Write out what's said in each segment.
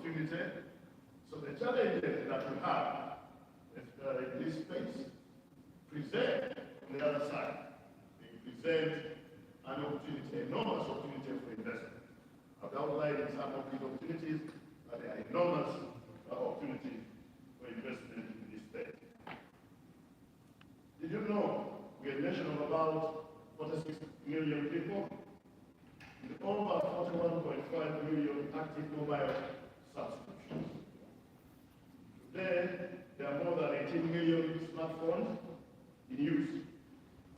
opportunity. So the challenges that we have in this space present on the other side. They present an opportunity, enormous opportunity for investment. I've outlined some of these opportunities, but there are enormous opportunities for investment in this space. Did you know we are a nation of about 46 million people, with over 41.5 million active mobile subscriptions? Today, there are more than 18 million smartphones in use,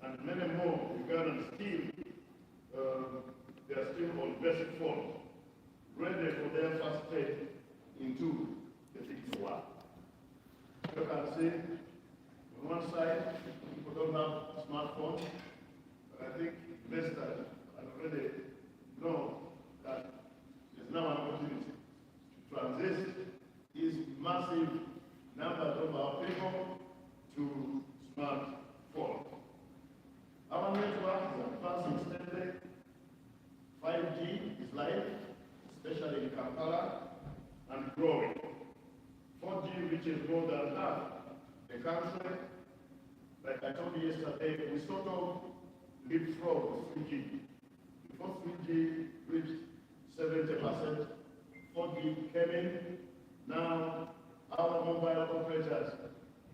and many more Ugandans they are still on basic phones, ready for their first step into the digital world. You can see, on one side, people don't have smartphones, but I think investors already know that there's now an opportunity to transit these massive numbers of our people to smartphones. Our network is advancing steadily. 5G is live, especially in Kampala, and growing. 4G reaches more than half the country. Like I told you yesterday, we sort of leapfrogged 3G. Before 3G reached 70%, 4G came in. Now, our mobile operators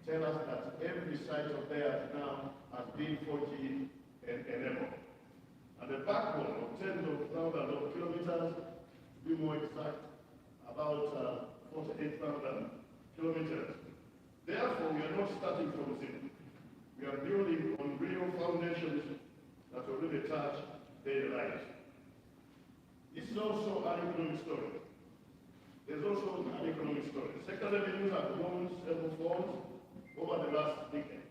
tell us that every site of theirs now has been 4G enabled. And the backbone of tens of thousands of kilometers, to be more exact, about 48,000 kilometers. Therefore, we are not starting from zero. We are building on real foundations that already touch daily lives. This is also an economic story. There's also an economic story. Sector revenues have grown severalfold over the last decade.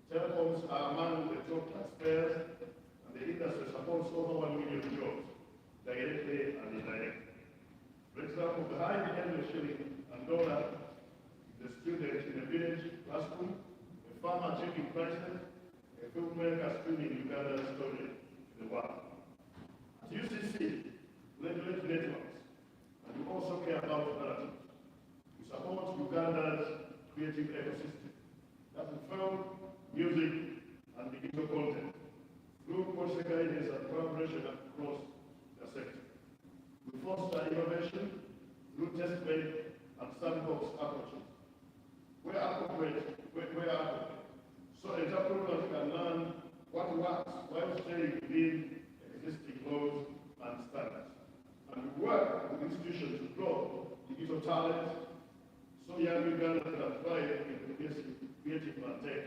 Telecoms are among the top taxpayers, and the industry supports over 1 million jobs, directly and indirectly. For example, behind the end shilling and dollar, the student in a village classroom, a farmer checking prices, a filmmaker streaming Uganda's story to the world. At UCC, we regulate networks, and we also care about narratives. We support Uganda's creative ecosystem. That's in film, music, and digital content, through policy guidance and collaboration across the sector. We foster innovation through test-bed and sandbox approaches. Where appropriate. So entrepreneurs can learn what works while staying within existing laws and standards. And we work with institutions to grow digital talent, so young Ugandans can thrive in the creative and tech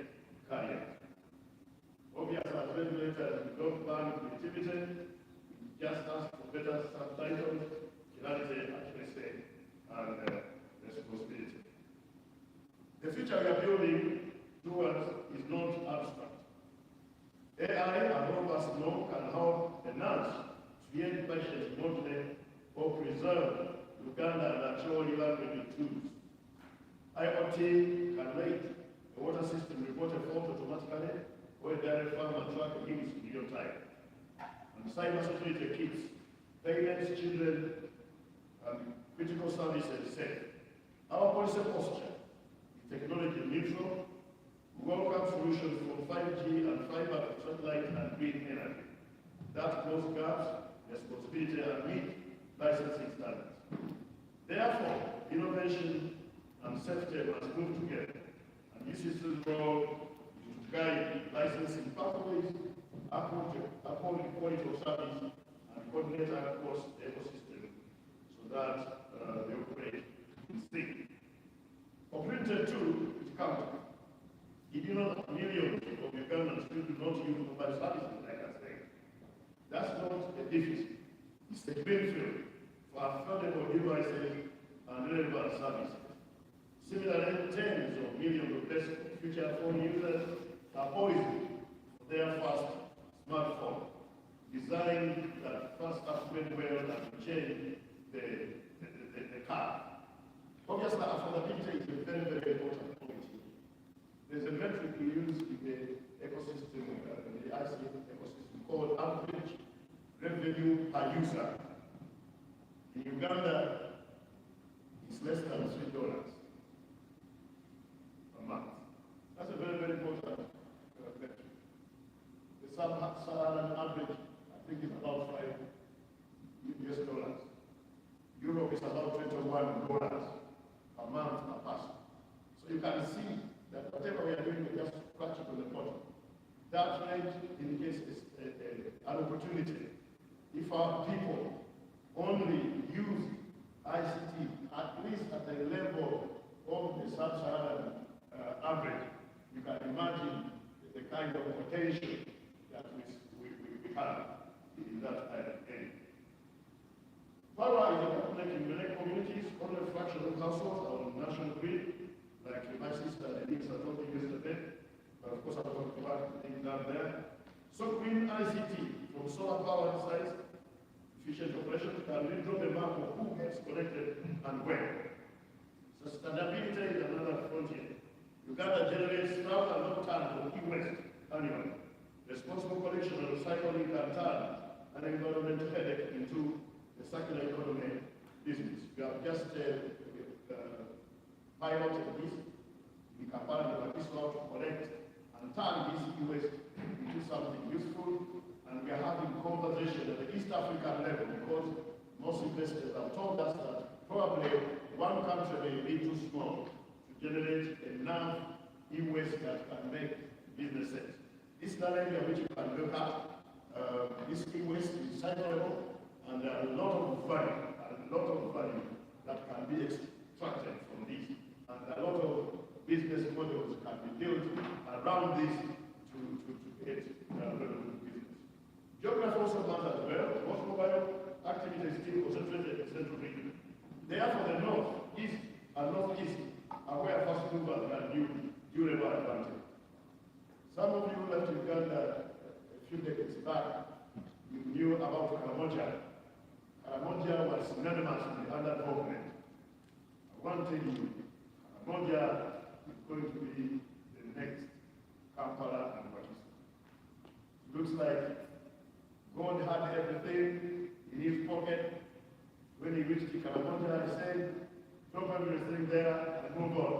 career. Obviously, as regulators, we don't ban creativity, we just ask for better subtitles, clarity, accuracy, and responsibility. The future we are building towards is not abstract. AI, as all of us know, can help enhance, create patience modeling, or preserve Uganda naturally language tools. IoT can make a water system report a fault automatically, or a dairy farmer track a use in real time. And cybersecurity keeps parents, children, and critical services safe. Our policy posture is technology neutral. We welcome solutions from 5G and fiber to satellite and green energy. That close gaps, responsibility, and meet licensing standards. Therefore, innovation and safety must move together. And this is the role to guide licensing pathways, uphold quality of service, and coordinate across the ecosystem so that they operate in sync. Operator 2 is counting. Did you know that millions of Ugandans still do not use mobile services, like I said? That's not a deficit. It's a greenfield for affordable devices and relevant services. Similarly, tens of millions of desktop future phone users are poised for their first smartphone, designed that first affluent well and change the car. Obviously, affordability is a very, very important point here. There's a metric we use in the ecosystem, the ICT ecosystem, called average revenue per user. In Uganda, Europe is about $21 a month per person. So you can see that whatever we are doing, we just scratch it on the bottom. That rate indicates an opportunity. If our people only use ICT, at least at the level of the sub-Saharan average, you can imagine the kind of potential that we have in that area. Power is a bottleneck in many communities. Only a fraction of households are on national grid, like my sister Elisa told me yesterday. But of course, I'm going to back things down there. So green ICT from solar power sites, efficient operation, can really draw the map of who gets connected and when. Sustainability is another frontier. Uganda generates now and not tons of e-waste annually. Responsible collection and recycling can turn an environmental headache into a circular economy business. We have just piloted this in Kampala and Pakistan to collect and turn this e-waste into something useful. And we are having conversation at the East African level because most investors have told us that probably one country may be too small to generate enough e-waste that can make business sense. This is an area which you can look at. This e-waste is cyclable, and there are a lot of value that can be extracted from this. And a lot of business models can be built around this to get business. Geography also matters as well. Most mobile activity is still concentrated in the central region. Therefore, the north, east, and northeast are where first movers can use durable advantage. Some of you left Uganda a few decades back. You knew about Karamoja. Karamoja was synonymous with underdevelopment. I want to tell you, Karamoja is going to be the next Kampala and Pakistan. It looks like God had everything in his pocket. When he reached Karamoja, he said, drop everything there and move on.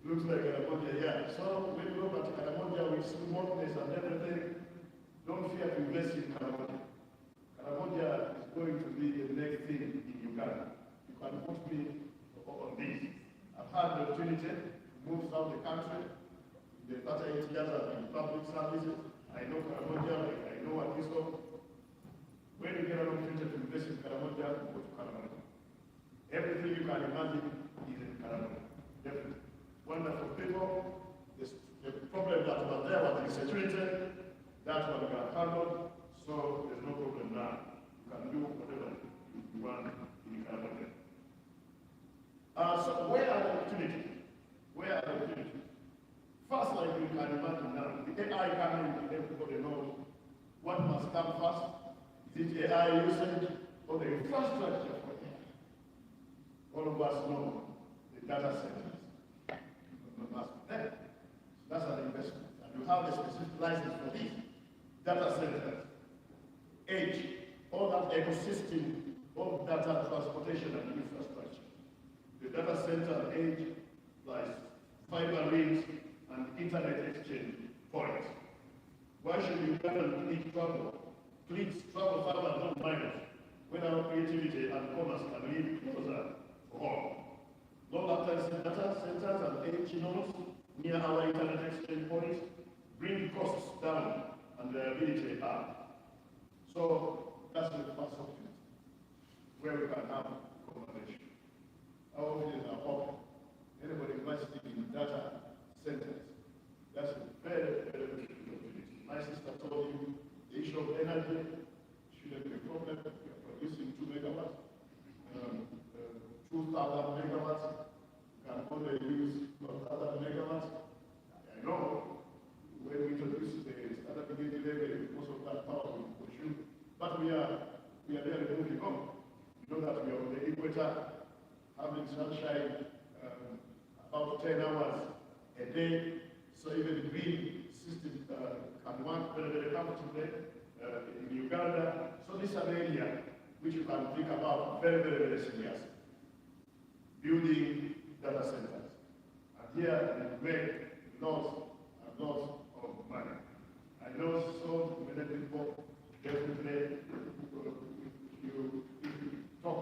It looks like Karamoja, yeah. So when you look at Karamoja with smoothness and everything, don't fear to invest in Karamoja. Karamoja is going to be the next thing in Uganda. You can put me on this. I've had the opportunity to move throughout the country. In the past 8 years I've been in public services. I know Karamoja, I know Akiso. When you get an opportunity to invest in Karamoja, go to Karamoja. Everything you can imagine is in Karamoja. Definitely. Wonderful people. The problem that was there was insecurity. That one got handled, so there's no problem now. You can do whatever you want in Karamoja. So where are the opportunities? Where are the opportunities? First, like you can imagine now, the AI coming, everybody knows what must come first. Is it AI usage or the infrastructure for AI? All of us know the data centers. That's an investment. And you have a specific license for this. Data centers, edge, all that ecosystem of data transportation and infrastructure. The data center edge, like fiber links and internet exchange points. Why should Uganda need travel? Please travel further, not minus, when our creativity and commerce can live closer to home. Low latency data centers and edge nodes near our internet exchange points bring costs down and reliability up. So that's the first opportunity where we can have conversation. Our offices are open. Anybody investing in data centers, that's a very, very good opportunity. My sister told you the issue of energy shouldn't be a problem. We are producing 2 megawatts, 2,000 megawatts. We can only use 1,000 megawatts. I know when we introduce the standard beginning level, most of that power will consume. But we are there moving on. You know that we are on the equator, having sunshine about 10 hours a day. So even the green system can work very, very comfortably in Uganda. So this is an area which you can think about very, very, very seriously. Building data centers. And here we make lots and lots of money. I know so many people definitely, if you talk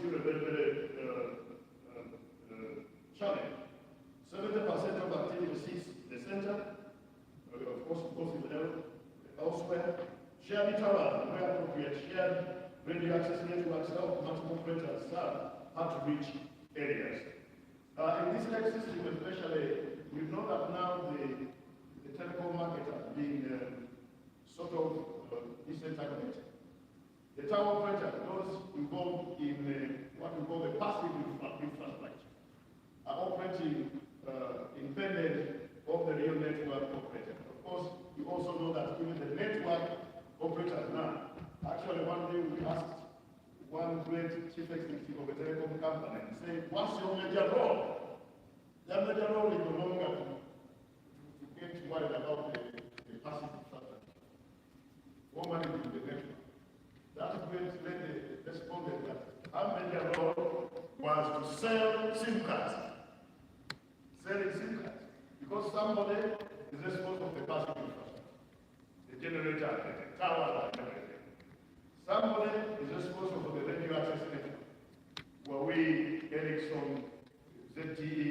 still a very challenge. 70% of activities in the center, of course, elsewhere, shared towers, where appropriate, shared radio access networks help multiple operators how to reach areas. In this next system, especially, we know that now the telecom market are being sort of disintegrated. The tower operator, those involved in what we call the passive infrastructure, are operating independent of the real network operator. Of course, you also know that even the network operators now, actually one day we asked one great chief executive of a telecom company and say, what's your major role? Their major role is no longer to get worried about the passive infrastructure. What money is the network? That is when the responded that our major role was to sell SIM cards. Selling SIM cards. Because somebody is responsible for the passive infrastructure. The generator, the tower, and everything. Somebody is responsible for the radio access network. Where we, Ericsson, ZTE,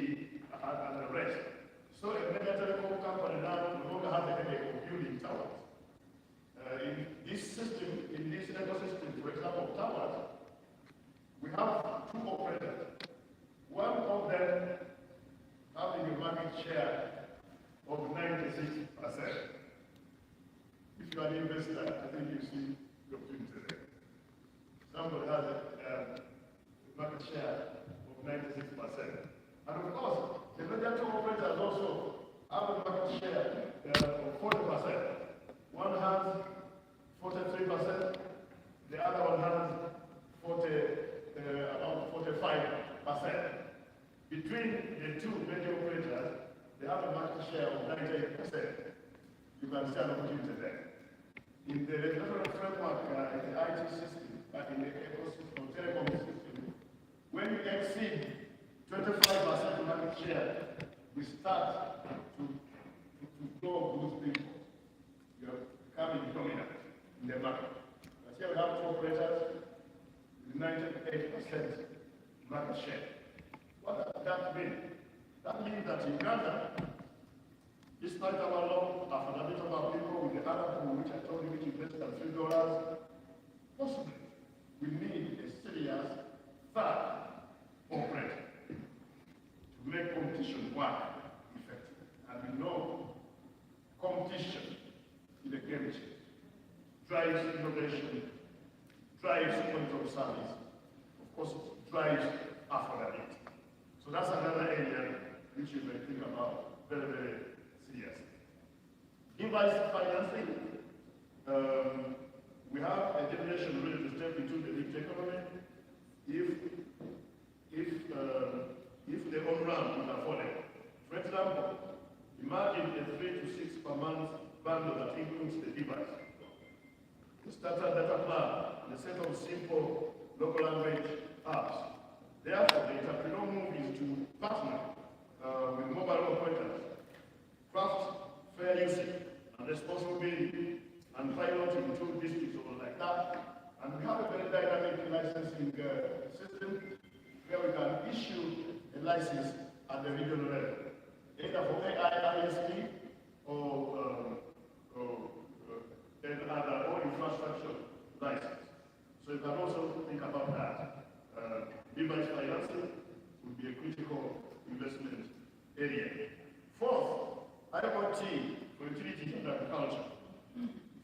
and the rest. So a major telecom company now no longer has a headache of building towers. In this system, in this ecosystem, for example, towers, we have two operators. One of them having a market share of 96%. If you are an investor, I think you see the opportunity there. Somebody has a market share of 96%. And of course, the major two operators also have a market share of 40%. One has 43%, the other one has about 45%. Between the two major operators, they have a market share of 98%. You can see an opportunity there. In the regulatory framework, in the IT system, in the ecosystem, telecom system, when you exceed 25% market share, we start to grow those people. You are becoming dominant in the market. But here we have two operators with 98% market share. What does that mean? That means that Uganda, despite our law, affordability of our people with the other pool, which I told you, which is less than $3, possibly we need a serious third operator to make competition work effective. And we know competition in a game change drives innovation, drives quality of service, of course, drives affordability. So that's another area which you may think about very, very seriously. Device financing. We have a generation ready to step into the lift economy if the on-ramp is affordable. For example, imagine a 3 to 6 per month bundle that includes the device, the starter data plan, and a set of simple local language apps. Therefore, the entrepreneur move is to partner with mobile operators, craft fair usage and responsibility, and pilot in 2 districts or like that. And we have a very dynamic licensing system where we can issue a license at the regional level, either for AI, ISP, or infrastructure license. So you can also think about that. Device financing would be a critical investment area. Fourth, IoT for utilities and agriculture.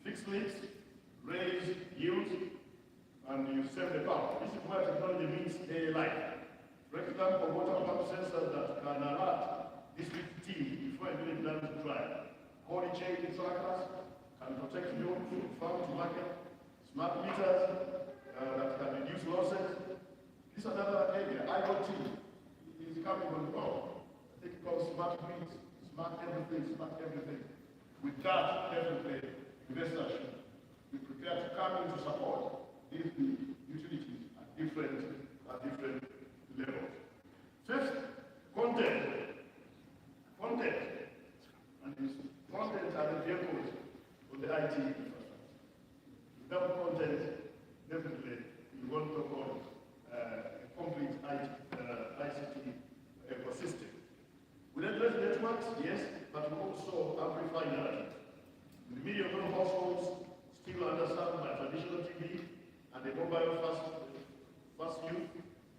Fixed links, raise yields, and you save the power. This is where technology meets daily life. For example, water pump sensors that can alert district team before a village learns to drive. Cold chain trackers can protect you from farm to market. Smart meters that can reduce losses. This is another area. IoT is coming on board. I think it's called smart grids, smart everything, smart everything. With that, definitely, investors should be prepared to come in to support these utilities at different levels. Fifth, content. And this content are the vehicles of the IT infrastructure. Without content, definitely, you won't talk on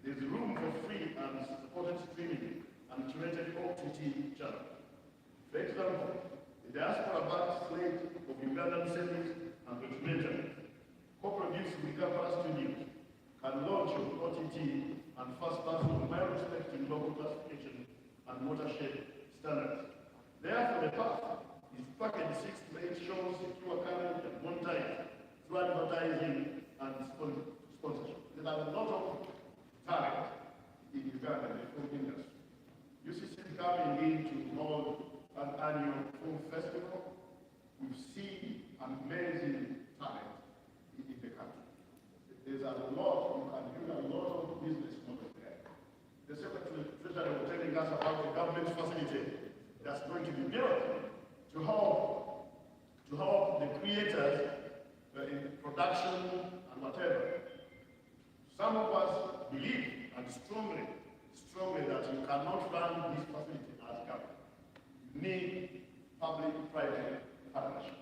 There's room for free and supported streaming and curated OTT channels. For example, the diaspora-backed slate of Ugandan series and documentaries, co-produced with Kampala Studios, can launch on OTT and fast pass on my respecting local classification and watershed standards. Therefore, the path is to package 6 to 8 shows, secure current and monetize through advertising and sponsorship. There are a lot of talent in Uganda in the film industry. UCC is coming in to hold an annual film festival. We've seen amazing talent in the country. There's a lot, you can do a lot of business model there. The Secretary was telling us about the government facility that's going to be built to help the creators in production and whatever. Some of us believe and strongly that you cannot run this facility as government. You need public-private partnership.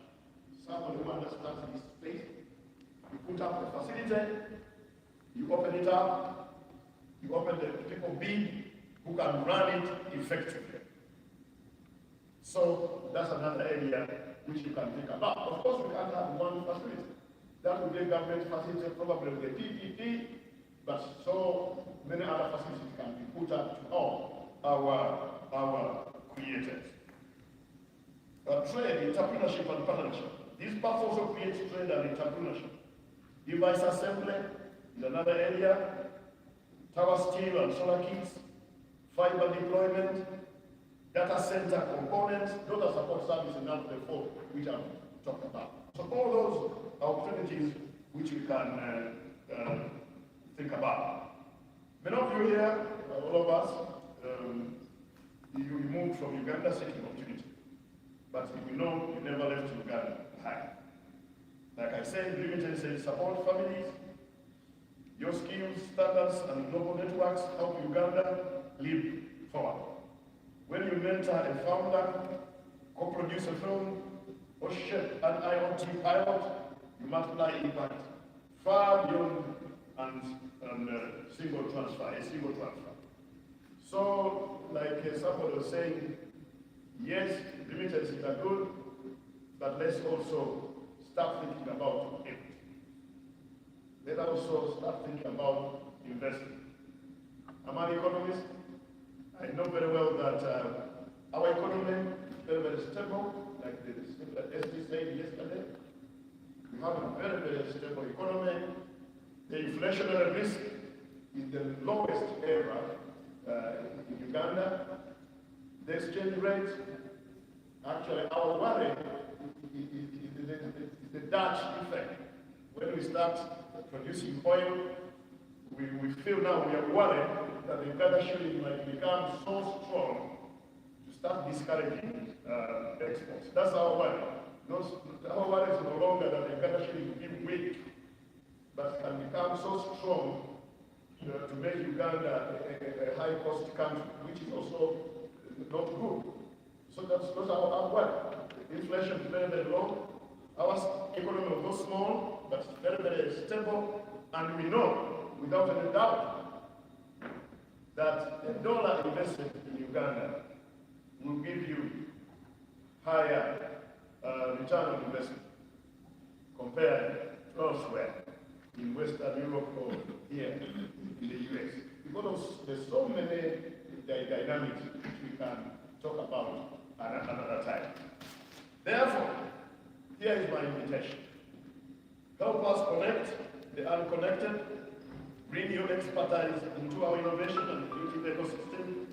Someone who understands this space, you put up the facility, you open it up, you open the people bid who can run it effectively. So that's another area which you can think about. Of course, we can't have one facility. That will be a government facility, probably with a PPP, but so many other facilities can be put up to all our creators. Trade, entrepreneurship, and partnership. This path also creates trade and entrepreneurship. Device assembly is another area. Tower steel and solar kits, fiber deployment, data center components, those are support services now the four which I've talked about. So all those are opportunities which we can think about. Many of you here, all of us, you moved from Uganda seeking opportunity. But we know you never left Uganda behind. Like I said, Limited says support families. Your skills, standards, and global networks help Uganda live forward. When you mentor a founder, co-produce a film, or shape an IoT pilot, you multiply impact far beyond a single transfer. So, like somebody was saying, yes, remittances are good, but let's also start thinking about it. Let's also start thinking about investing. I'm an economist. I know very well that our economy is very, very stable, like the SD said yesterday. We have a very, very stable economy. The inflationary risk is the lowest ever in Uganda. The exchange rate, actually our worry is the Dutch effect. When we start producing oil, we feel now we are worried that the Uganda shilling might become so strong to start discouraging exports. That's our worry. Our worry is no longer that the Uganda shilling will be weak, but can become so strong to make Uganda a high-cost country, which is also not good. So those are our worry. Inflation is very, very low. Our economy is not small, but very, very stable, and we know, without any doubt, that a dollar invested in Uganda will give you higher return on investment compared to elsewhere in Western Europe or here in the US. Because there's so many dynamics which we can talk about at another time. Therefore, here is my invitation. Help us connect the unconnected, bring your expertise into our innovation and creative ecosystem,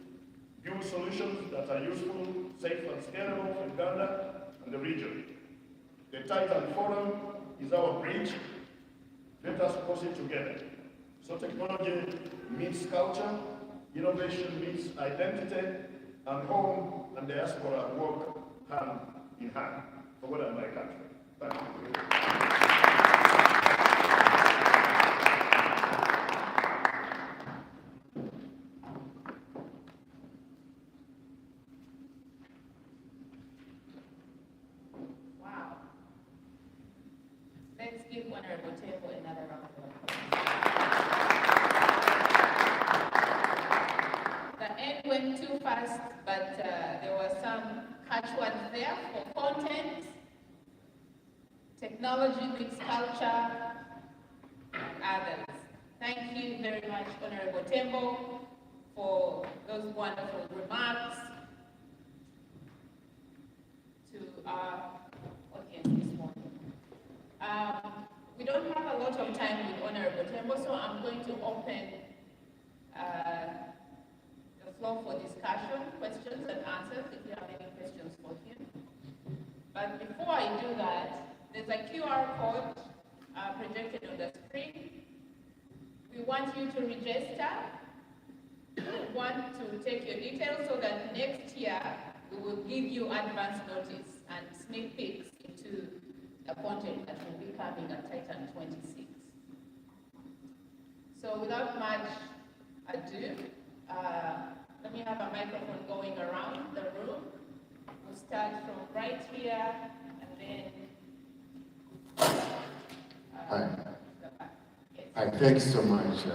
build solutions that are useful, safe and scalable for Uganda and the region. The Titan Forum is our bridge. Let us cross it together. So technology meets culture, innovation meets identity, and home and diaspora work hand in hand for God and my country. Thank you. Let's give Honorable Table another round of applause. fast, but there were some catchwords there for content, technology meets culture, and others. Thank you very much, Honorable Tembo, for those wonderful remarks to our audience this morning. We don't have a lot of time with Honorable Tembo, so I'm going to open the floor for discussion, questions and answers, if you have any questions for him. But before I do that, there's a QR code projected on the screen. We want you to register. We want to take your details so that next year we will give you advance notice and sneak peeks into the content that will be coming at Titan 26. So without much ado, let me have a microphone going around the room. We'll start from right here and then Hi. Yes. Hi, thanks so much,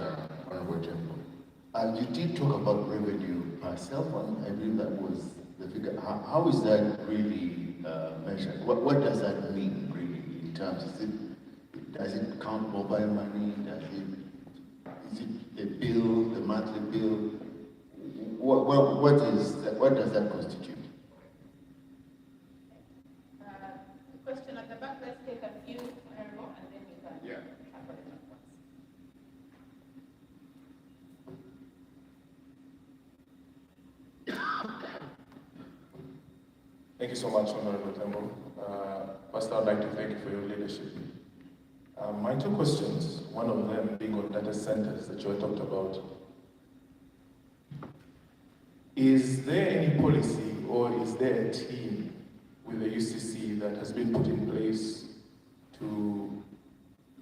Honorable Temple. You did talk about revenue per cell phone. I believe that was the figure. How is that really measured? What does that mean, really, in terms? Does it count mobile money? Is it the bill, the monthly bill? What does that constitute? Question at the back. Let's take a few, and then we can tackle it at once. Thank you so much, Honorable Tembo. First, I'd like to thank you for your leadership. My two questions, one of them being on data centers that you had talked about. Is there any policy or is there a team with the UCC that has been put in place to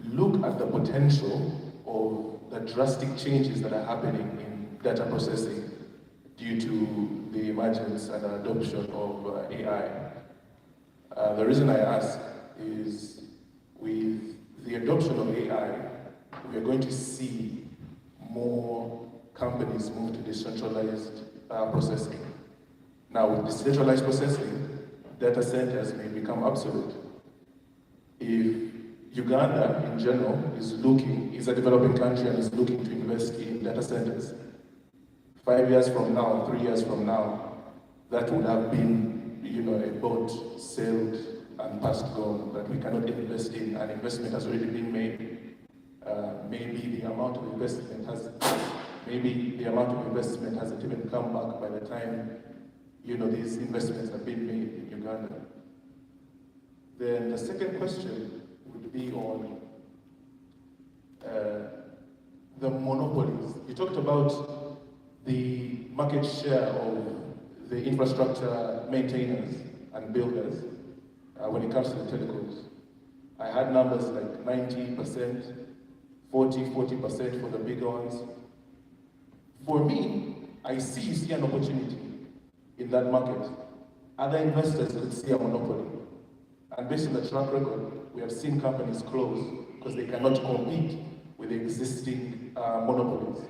look at the potential of the drastic changes that are happening in data processing due to the emergence and adoption of AI? The reason I ask is with the adoption of AI, we are going to see more companies move to decentralized processing. Now, with decentralized processing, data centers may become obsolete. If Uganda, in general, is a developing country and is looking to invest in data centers, 5 years from now, 3 years from now, that would have been, a boat sailed and passed gone that we cannot invest in. An investment has already been made. Maybe the amount of investment hasn't even come back by the time, these investments have been made in Uganda. Then the second question would be on the monopolies. You talked about the market share of the infrastructure maintainers and builders when it comes to the telecoms. I had numbers like 90%, 40% for the bigger ones. For me, I see an opportunity in that market. Other investors could see a monopoly. And based on the track record, we have seen companies close because they cannot compete with the existing monopolies,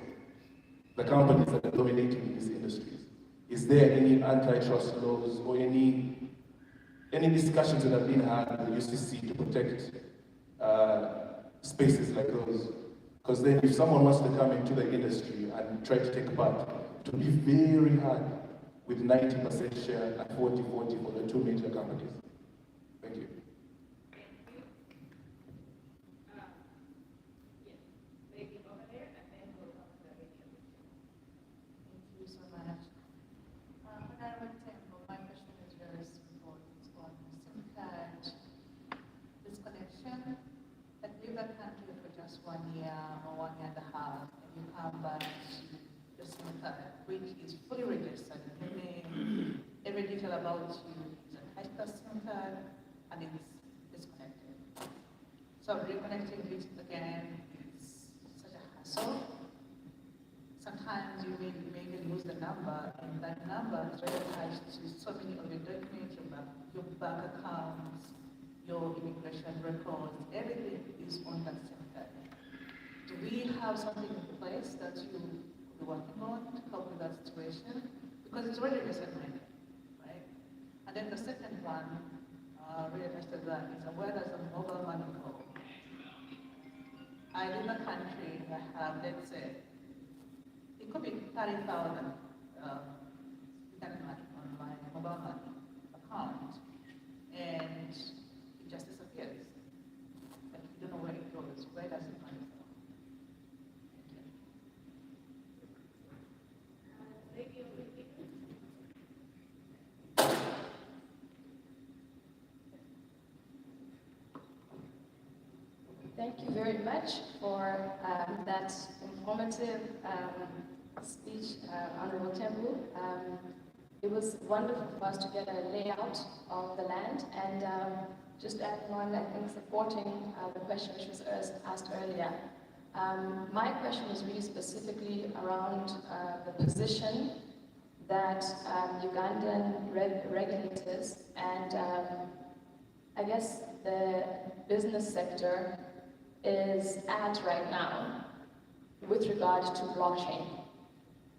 the companies that are dominating these industries. Is there any antitrust laws or any discussions that have been had with the UCC to protect spaces like those? Because then if someone wants to come into the industry and try to take part, it will be very hard with 90% share and 40-40 for the two major companies. Thank you. Which is fully registered, meaning every detail about you is a high-class SIM card and it's disconnected. So reconnecting it again is such a hassle. Sometimes you may even lose the number, and that number is really attached to so many of your documents, your bank accounts, your immigration records, everything is on that SIM card. Do we have something in place that you working on to cope with that situation? because it's already segmented, right? And then the second one, related to that, is where does the mobile money go? I live in a country that have, let's say, it could be 30,000 on my mobile money account, and it just disappears. Like you don't know where it goes. Where does it money go? Thank you very much for that informative speech, Honorable Temple. It was wonderful for us to get a layout of the land, and just adding on, I think, supporting the question which was asked earlier. My question was really specifically around the position that Ugandan regulators and I guess the business sector is at right now with regard to blockchain.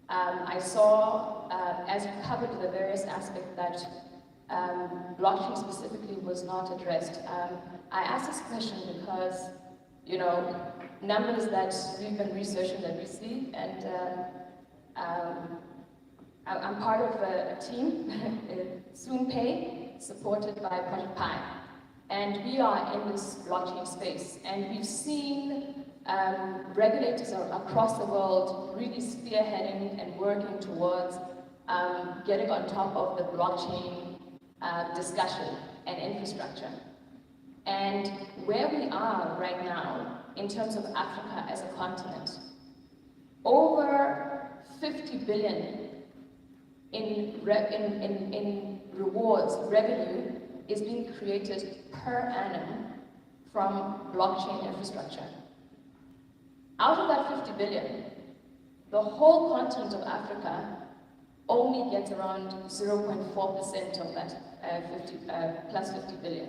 I saw, as you covered the various aspects, that blockchain specifically was not addressed. I asked this question because, you know, numbers that we've been researching that we see, and I'm part of a team, SoonPay, supported by Project Pi. And we are in this blockchain space, and we've seen regulators across the world really spearheading and working towards getting on top of the blockchain discussion and infrastructure. And where we are right now, in terms of Africa as a continent, over 50 billion in rewards, revenue, is being created per annum from blockchain infrastructure. Out of that 50 billion, the whole continent of Africa only gets around 0.4% of that plus 50 billion.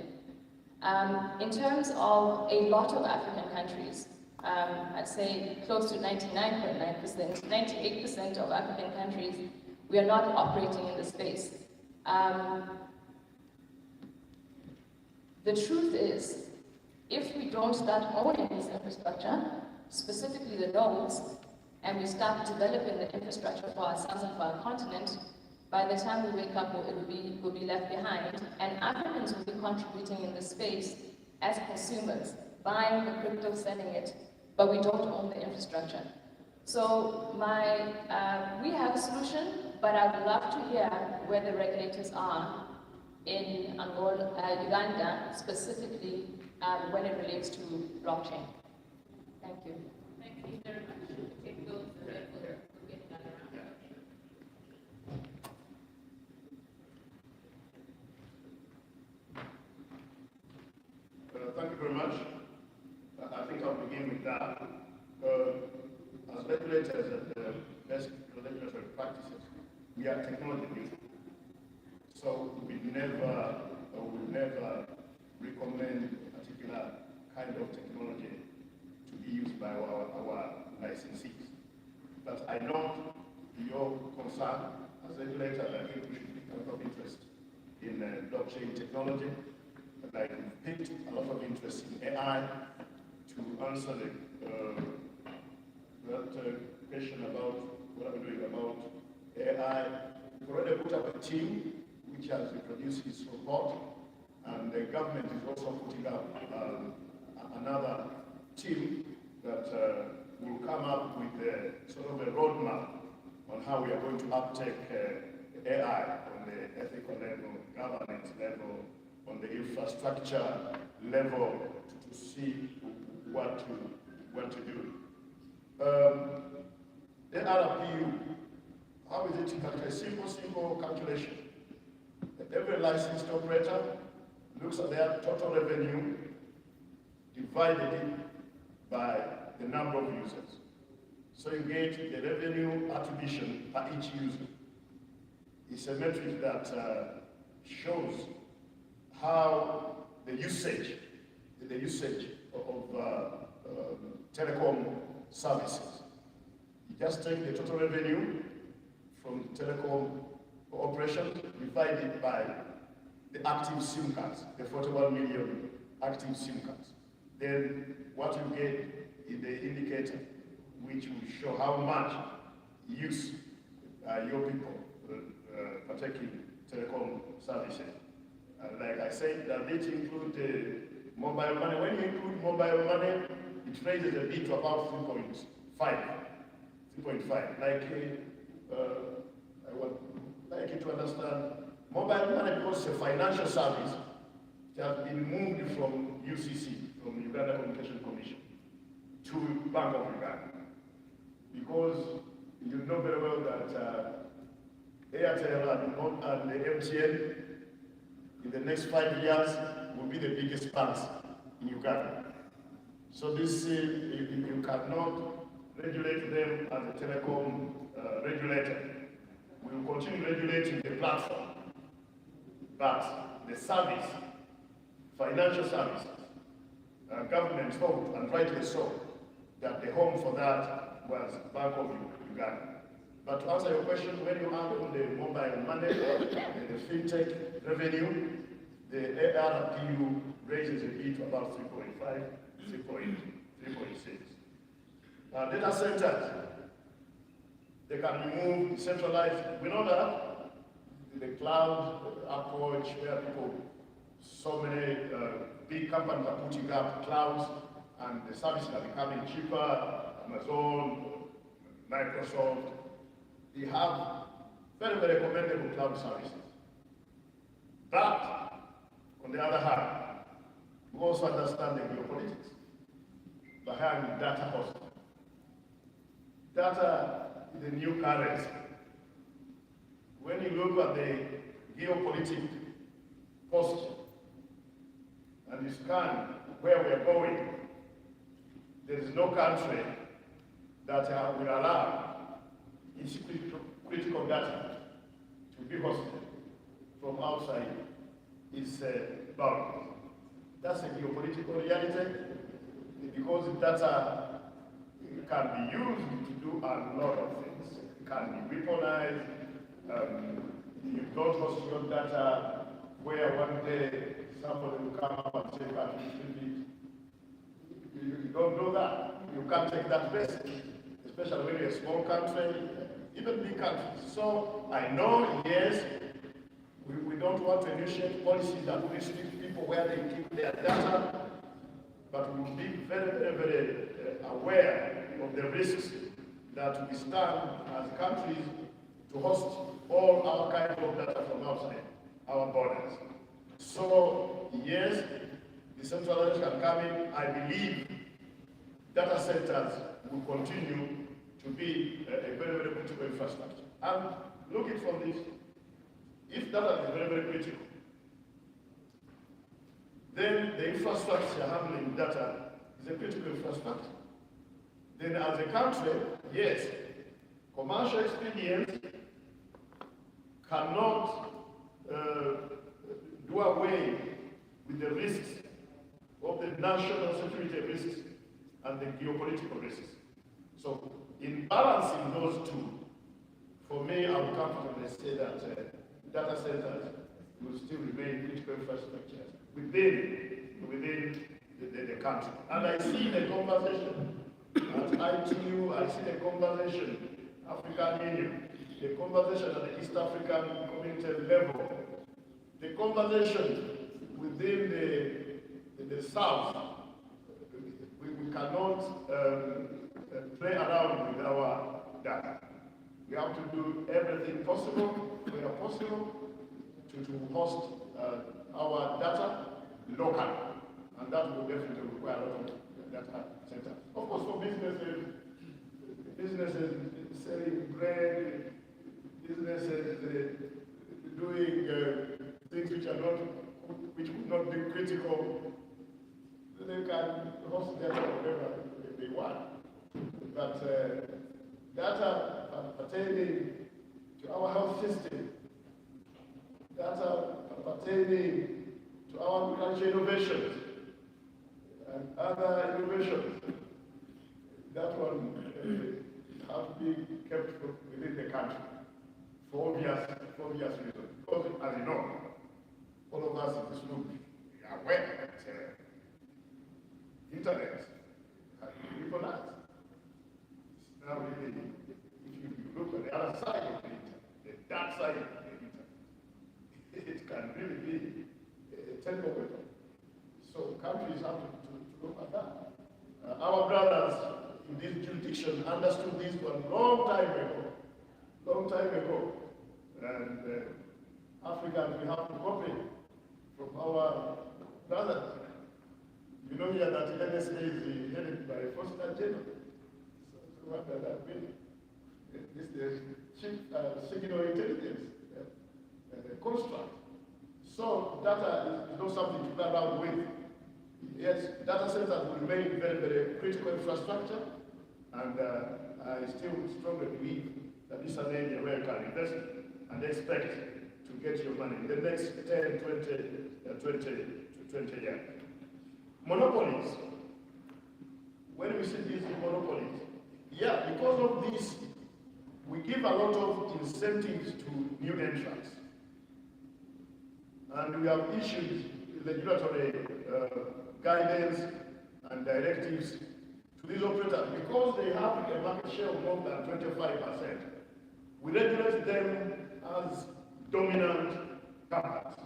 In terms of a lot of African countries, I'd say close to 99.9%, 98% of African countries, we are not operating in the space. The truth is, if we don't start owning this infrastructure, specifically the nodes, and we start developing the infrastructure for ourselves and for our continent, by the time we wake up, we'll be left behind, and Africans will be contributing in this space as consumers, buying the crypto, selling it, but we don't own the infrastructure. So we have a solution, but I would love to hear where the regulators are in Angola, Uganda, specifically when it relates to blockchain. Thank you. Thank you very much. Take those regular to get that around. Thank you very much. I think I'll begin with that. As regulators at the best regulatory practices, we are technology neutral. So we will never recommend a particular kind of technology to be used by our licensees. But I know your concern as regulators. I think we should take a lot of interest in blockchain technology. And I picked a lot of interest in AI to answer that question about what I'm doing about AI. We've already put up a team which has produced its report, and the government is also putting up another team that will come up with sort of a roadmap on how we are going to uptake AI on the ethical level, governance level, on the infrastructure level, to see what to do. The RPU, how is it to calculate? Simple calculation. Every licensed operator looks at their total revenue, divided it by the number of users. So you get the revenue attribution per each user. It's a metric that shows how the usage of telecom services. You just take the total revenue from telecom for operations divided by the active SIM cards, the 41 million active SIM cards. Then what you get is the indicator which will show how much use your people partaking telecom services. Like I said, that it include mobile money. When you include mobile money, it raises a bit to about 3.5. Like I would like you to understand, mobile money, because it's a financial service, it has been moved from UCC, from the Uganda Communication Commission, to Bank of Uganda. Because you know very well that Airtel and the MTN in the next 5 years will be the biggest banks in Uganda. So this, you cannot regulate them as a telecom regulator. We will continue regulating the platform, but the service, financial services, government thought, and rightly so, that the home for that was Bank of Uganda. But to answer your question, when you add on the mobile money and the fintech revenue, the ARPU raises a bit to about 3.5, 3.6. Data centers, they can be moved, centralized. We know that the cloud approach, where people, so many big companies are putting up clouds, and the services are becoming cheaper. Amazon, Microsoft, they have very, very commendable cloud services. But on the other hand, we also understand the geopolitics behind data hosting. Data is the new currency. When you look at the geopolitical posture and you scan where we are going, there is no country that will allow its critical data to be hosted from outside its boundaries. That's a geopolitical reality, because data can be used to do a lot of things. It can be weaponized. You don't host your data where one day somebody will come up and take that. You don't do that. You can't take that risk, especially when you're a small country, even big countries. So I know, yes, we don't want to initiate policies that will restrict people where they keep their data, but we will be very, very, very aware of the risks that we stand as countries to host all our kinds of data from outside our borders. So yes, decentralization can come in. I believe data centers will continue to be a very, very critical infrastructure. And looking from this, if data is very, very critical, then the infrastructure handling data is a critical infrastructure. Then as a country, yes, commercial experience cannot do away with the risks of the national security risks and the geopolitical risks. So in balancing those two, for me, I would comfortably say that data centers will still remain critical infrastructure within the country. And I see the conversation at ITU, I see the conversation African Union, the conversation at the East African Community level, the conversation within the South. We cannot play around with our data. We have to do everything possible, where possible, to host our data locally. And that will definitely require a lot of data centers. Of course, for businesses selling bread, businesses doing things which would not be critical, they can host data wherever they want. But data pertaining to our health system, data pertaining to our agriculture innovations and other innovations, that one have to be kept within the country for obvious reasons. Because, as you know, all of us in this room are aware that internet has been weaponized. It's now really, if you look at the other side of the internet, the dark side of the internet, it can really be a terrible weapon. So countries have to look at that. Our brothers in this jurisdiction understood this one long time ago. And Africans, we have to copy from our brothers. You know here that the NSA is headed by a first general. So what does that mean? This is chief signal intelligence construct. So data is not something to play around with. Yes, data centers will remain very, very critical infrastructure, and I still strongly believe that this is an area where you can invest and expect to get your money in the next 10, 20 years. Monopolies. When we see these monopolies, yeah, because of this, we give a lot of incentives to new entrants. And we have issued regulatory guidance and directives to these operators because they have a market share of more than 25%. We regulate them as dominant companies.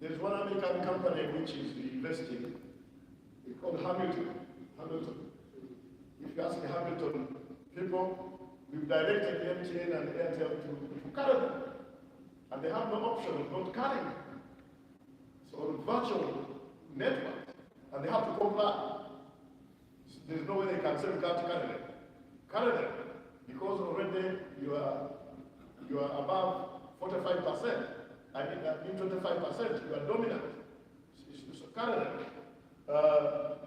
There's one American company which is investing, it's called Hamilton. If you ask the Hamilton people, we've directed MTN and Airtel to carry them. And they have no option of not carrying them. So on virtual network, and they have to comply. So there's no way they can say we can't carry them. Carry them, because already you are above 45%. I mean, that means 25%, you are dominant. So carry them.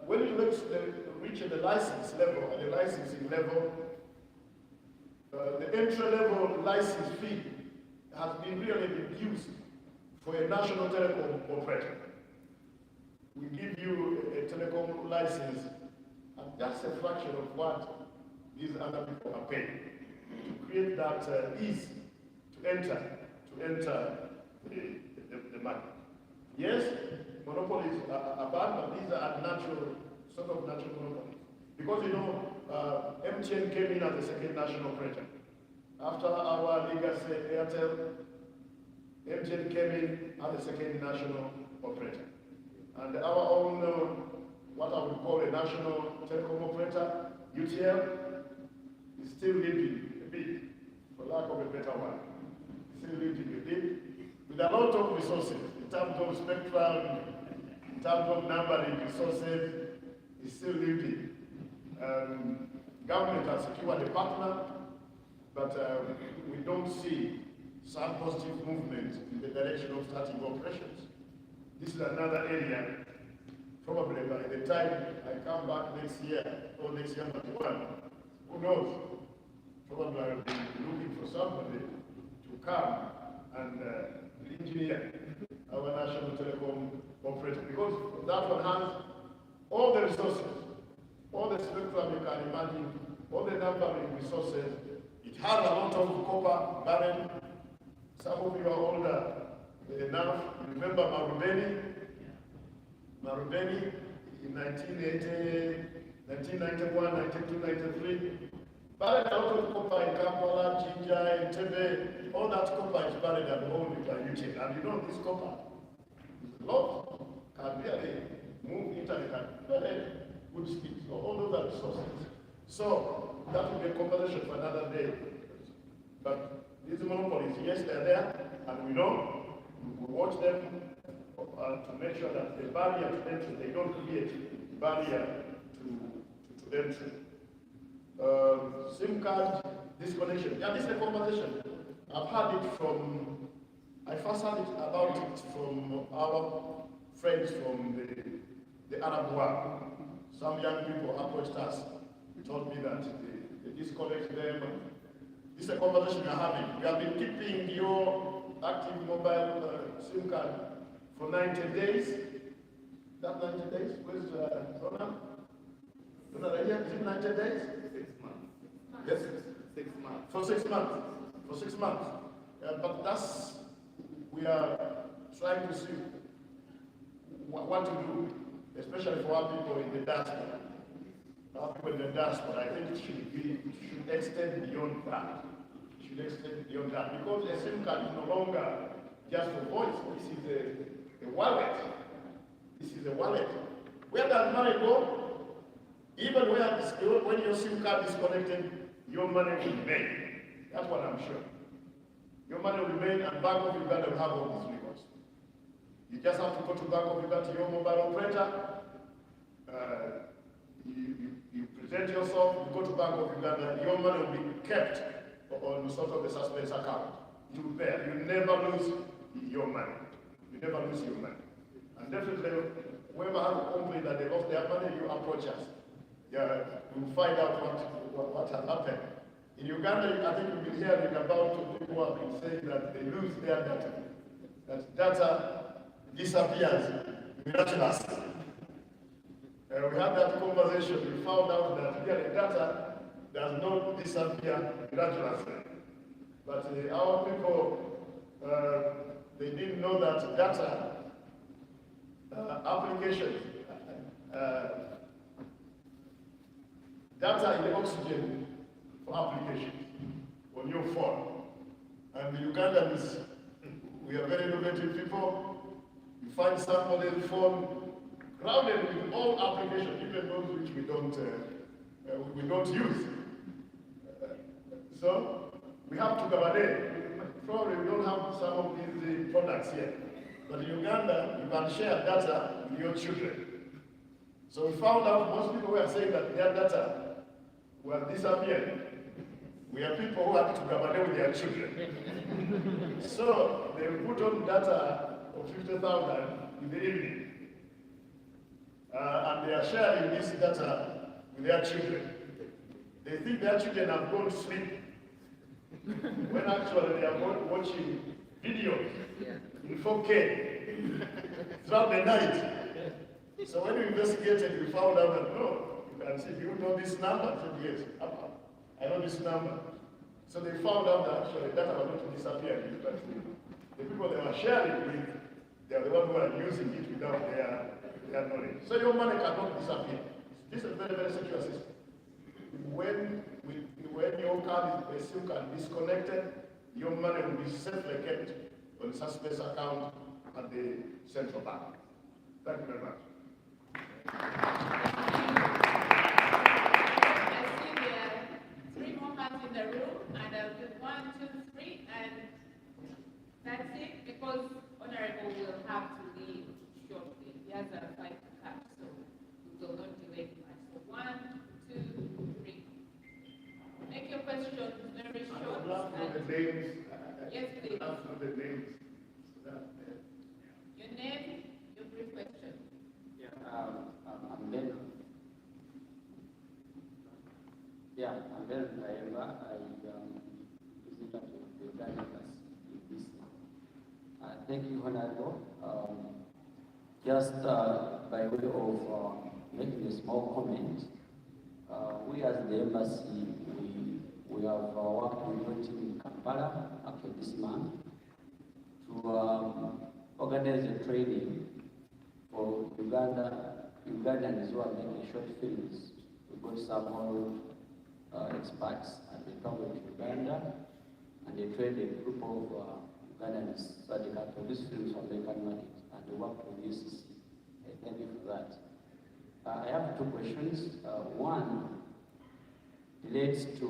When you reach the license level, and the licensing level, the entry level license fee has been really reduced for a national telecom operator. We give you a telecom license, and that's a fraction of what these other people are paying to create that ease to enter the market. Yes, monopolies are bad, but these are sort of natural monopolies. Because you know, MTN came in as the second national operator. After our legacy Airtel, MTN came in as the second national operator. And our own, what I would call a national telecom operator, UTL, is still leading a bit, for lack of a better word. Still leading a bit, with a lot of resources, in terms of spectrum, in terms of numbering resources, is still leading. Government has secured a partner, but we don't see some positive movement in the direction of starting operations. This is another area, probably by the time I come back next year, or next year '91, who knows? Probably I'll be looking for somebody to come and engineer our national telecom operator, because that one has all the resources, all the spectrum you can imagine, all the numbering resources. It has a lot of copper barren. Some of you are older enough. Remember Marubeni in 1980, 1991, 1993. Buried a lot of copper in Kampala, Jinja, in Tebe. All that copper is buried and owned by UTL. And you know this copper is a lot. Can really move internet at very good speed. So all those are resources. So that will be a conversation for another day. But these monopolies, yes, they're there, and we know, we watch them to make sure that the barrier to entry, they don't create barrier to entry. SIM card disconnection. Yeah, this is a conversation. I've heard it from, I first heard about it from our friends from the Arab world. Some young people approached us, told me that they disconnect them. This is a conversation we are having. We have been keeping your active mobile SIM card for 90 days. That 90 days? Where's Ronald? Ronald, is it 90 days? 6 months. Yes? 6 months. For 6 months. for 6 months. But that's, we are trying to see what to do, especially for our people in the diaspora. Our people in the diaspora, I think it should extend beyond that. It should extend beyond that, because a SIM card is no longer just for voice. This is a wallet. This is a wallet. Where does money go? Even when your SIM card is connected, your money will remain. That's what I'm sure. Your money will remain, and Bank of Uganda will have all these records. You just have to go to Bank of Uganda, to your mobile operator. You present yourself, you go to Bank of Uganda, your money will be kept on sort of a suspense account. It will bear. You never lose your money. You never lose your money. And definitely, whoever has a complaint that they lost their money, you approach us. Yeah, we'll find out what has happened. In Uganda, I think you've been hearing about people who have been saying that they lose their data. That data disappears miraculously. We had that conversation. We found out that the data does not disappear miraculously. But our people, they didn't know that data applications, data in the oxygen for applications on your phone. And the Ugandans, we are very innovative people. You find somebody's phone crowded with all applications, even those which we don't use. So we have Tukikube. Probably we don't have some of these products yet. But in Uganda, you can share data with your children. So we found out most people were saying that their data were disappearing. We have people who have Tukikube with their children. So they put on data of 50,000 in the evening. And they are sharing this data with their children. They think their children have gone to sleep, when actually they are watching videos in 4K throughout the night. So when we investigated, we found out that no, you can see, you know this number? I said, yes, I know this number. So they found out that actually data was going to disappear. But the people they were sharing with, they are the ones who are using it without their knowledge. So your money cannot disappear. This is a very, very secure system. When your card is, a SIM card disconnected, your money will be safely kept on a suspense account at the central bank. Thank you very much. I see there are 3 more hands in the room, and I'll do 1, 2, 3, and that's it, because Honorable will have to leave shortly. He has a flight to catch, so we will not delay much. So 1, 2, 3. Make your questions very short. The names. Yes, please. The names. Your name, your brief question. Yeah, I'm Ben. Yeah, I'm Ben Kaemba. I visitor to the Uganda in this. Thank you, Honorable. Just by way of making a small comment, we as the embassy, we have worked with your team in Kampala after this month to organize a training for Ugandans who are making short films. We got some more experts and they traveled to Uganda and they trained a group of Ugandans so they can produce films for American market, and they work with UCC. Thank you for that. I have 2 questions. One relates to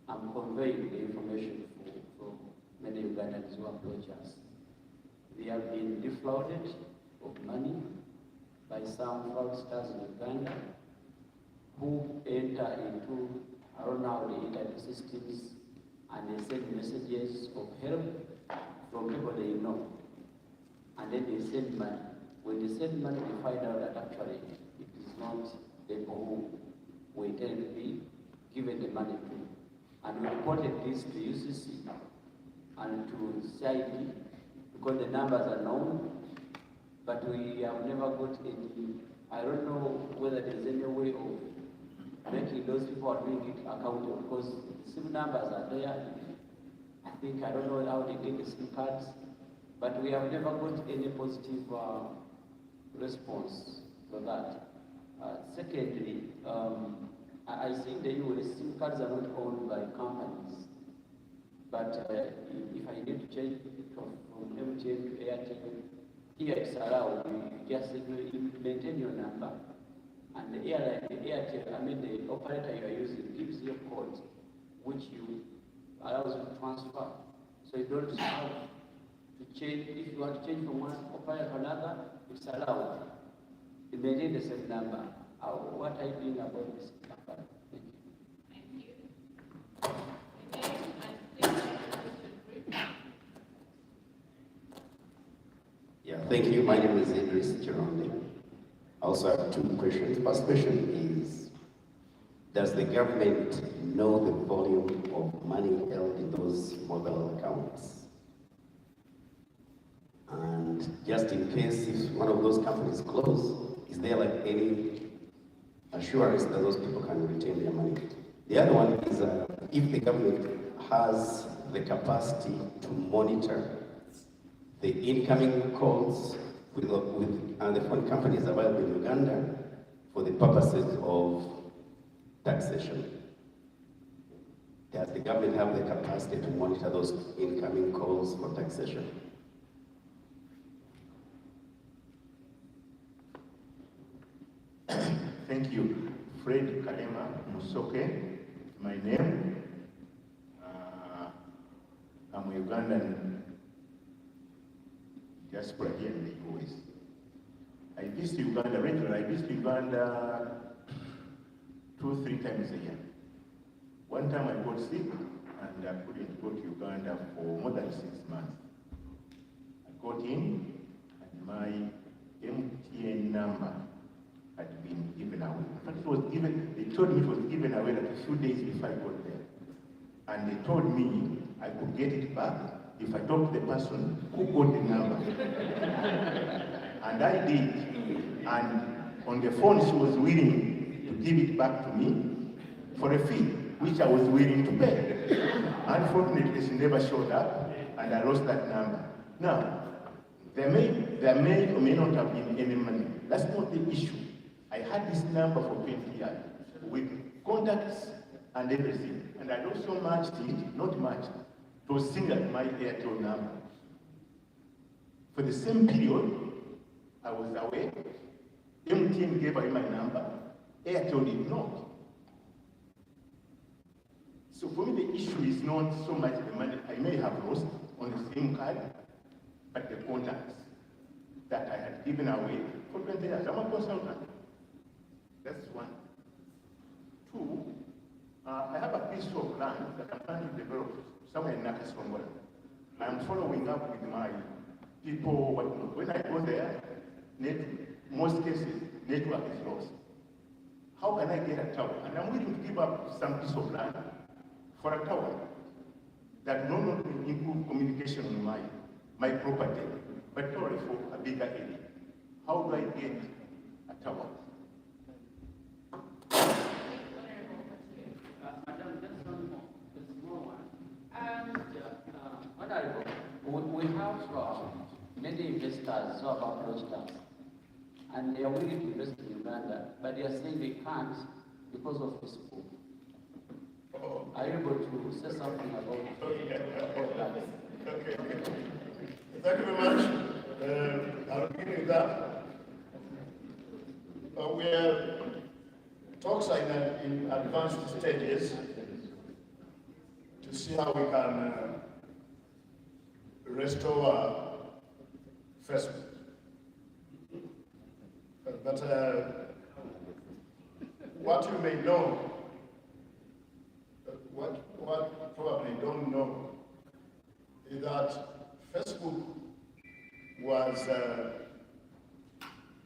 I'm conveying the information for many Ugandans who approach us. They have been defrauded of money by some fraudsters in Uganda who enter into, I don't know how they enter the systems, and they send messages of help from people they know. And then they send money. When they send money, they find out that actually it is not the people who we intend to be given the money to. And we reported this to UCC and to CID because the numbers are known, but we have never got any. I don't know whether there's any way of making those people are doing it accountable, because it seems SIM numbers are there. I think, I don't know how they get the SIM cards, but we have never got any positive response to that. Secondly, I see in the US, SIM cards are not owned by companies, but if I need to change from MTN to Airtel, here it's allowed. You just you maintain your number, and the Airtel, the operator you are using gives you a code, which allows you to transfer. So you don't have to change. If you want to change from one operator to another, it's allowed. You maintain the same number. What are you doing about this number? Thank you. Thank you. Yeah, thank you. My name is Idris Chironde. I also have two questions. First question is, does the government know the volume of money held in those mobile accounts? And just in case if one of those companies close, is there like any assurance that those people can retain their money? The other one is if the government has the capacity to monitor the incoming calls with the phone companies available in Uganda for the purposes of taxation. Does the government have the capacity to monitor those incoming calls for taxation? Thank you. Fred Kalema Musoke, my name. I'm a Ugandan diaspora here in the US. I visit Uganda regularly. I visit Uganda 2-3 times a year. One time I got sick and I couldn't go to Uganda for more than 6 months. I got in and my MTN number had been given away. In fact, they told me it was given away like a few days before I got there. And they told me I could get it back if I talked to the person who got the number. And I did. And on the phone, she was willing to give it back to me for a fee, which I was willing to pay. Unfortunately, she never showed up, and I lost that number. Now, there may or may not have been any money. That's not the issue. I had this number for 20 years with contacts and everything, and I also matched it, not matched, to a single my Airtel number. For the same period, I was away. MTN gave away my number. Airtel did not. So for me, the issue is not so much the money I may have lost on the same card, but the contacts that I had given away for 20 years. I'm a consultant. That's one. Two, I have a piece of land that I'm trying to develop somewhere in Nakasongola. I'm following up with my people. When I go there, most cases, network is lost. How can I get a tower? And I'm willing to give up some piece of land for a tower that not only improve communication on my property, but probably for a bigger area. How do I get a tower? We have many investors who have approached us, and they are willing to invest in Uganda, but they are saying they can't because of Facebook. Are you able to say something about that? Okay. Thank you very much. I'll begin with that. Talks are in advanced stages to see how we can restore Facebook. But what you may know, what probably don't know, is that Facebook was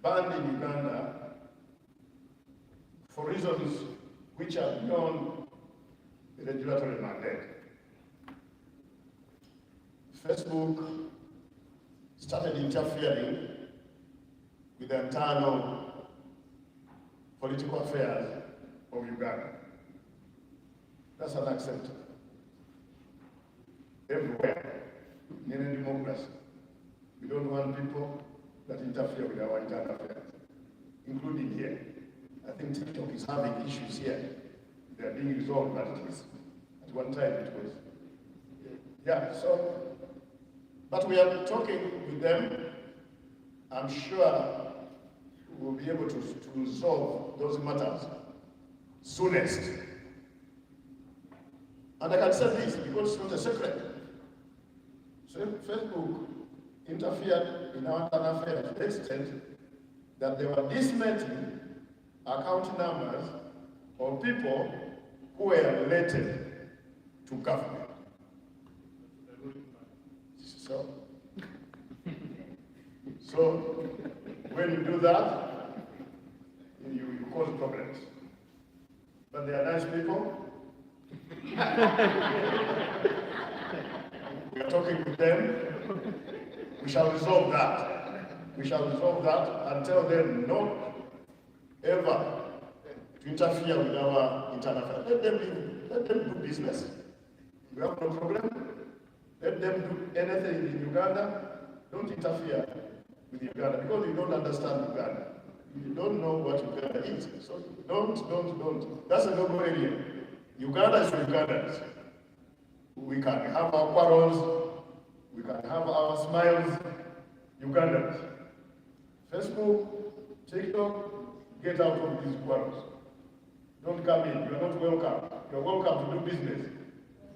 banned in Uganda for reasons which are beyond the regulatory mandate. Facebook started interfering with the internal political affairs of Uganda. That's unacceptable. everywhere in a democracy. We don't want people that interfere with our internal affairs, including here. I think TikTok is having issues here. They are being resolved, but at least at one time it was. Yeah, so, but we are talking with them. I'm sure we'll be able to resolve those matters soonest. And I can say this because it's not a secret. So Facebook interfered in our internal affairs to the extent that they were dismantling account numbers of people who were related to government. So when you do that, you cause problems. But they are nice people. We are talking with them. We shall resolve that. We shall resolve that and tell them not ever to interfere with our internal affairs. Let them do business. We have no problem. Let them do anything in Uganda. Don't interfere with Uganda because you don't understand Uganda. You don't know what Uganda is. So don't. That's a no-go area. Uganda is for Ugandans. We can have our quarrels. We can have our smiles. Ugandans. Facebook, TikTok, get out of these quarrels. Don't come in. You're not welcome. You're welcome to do business,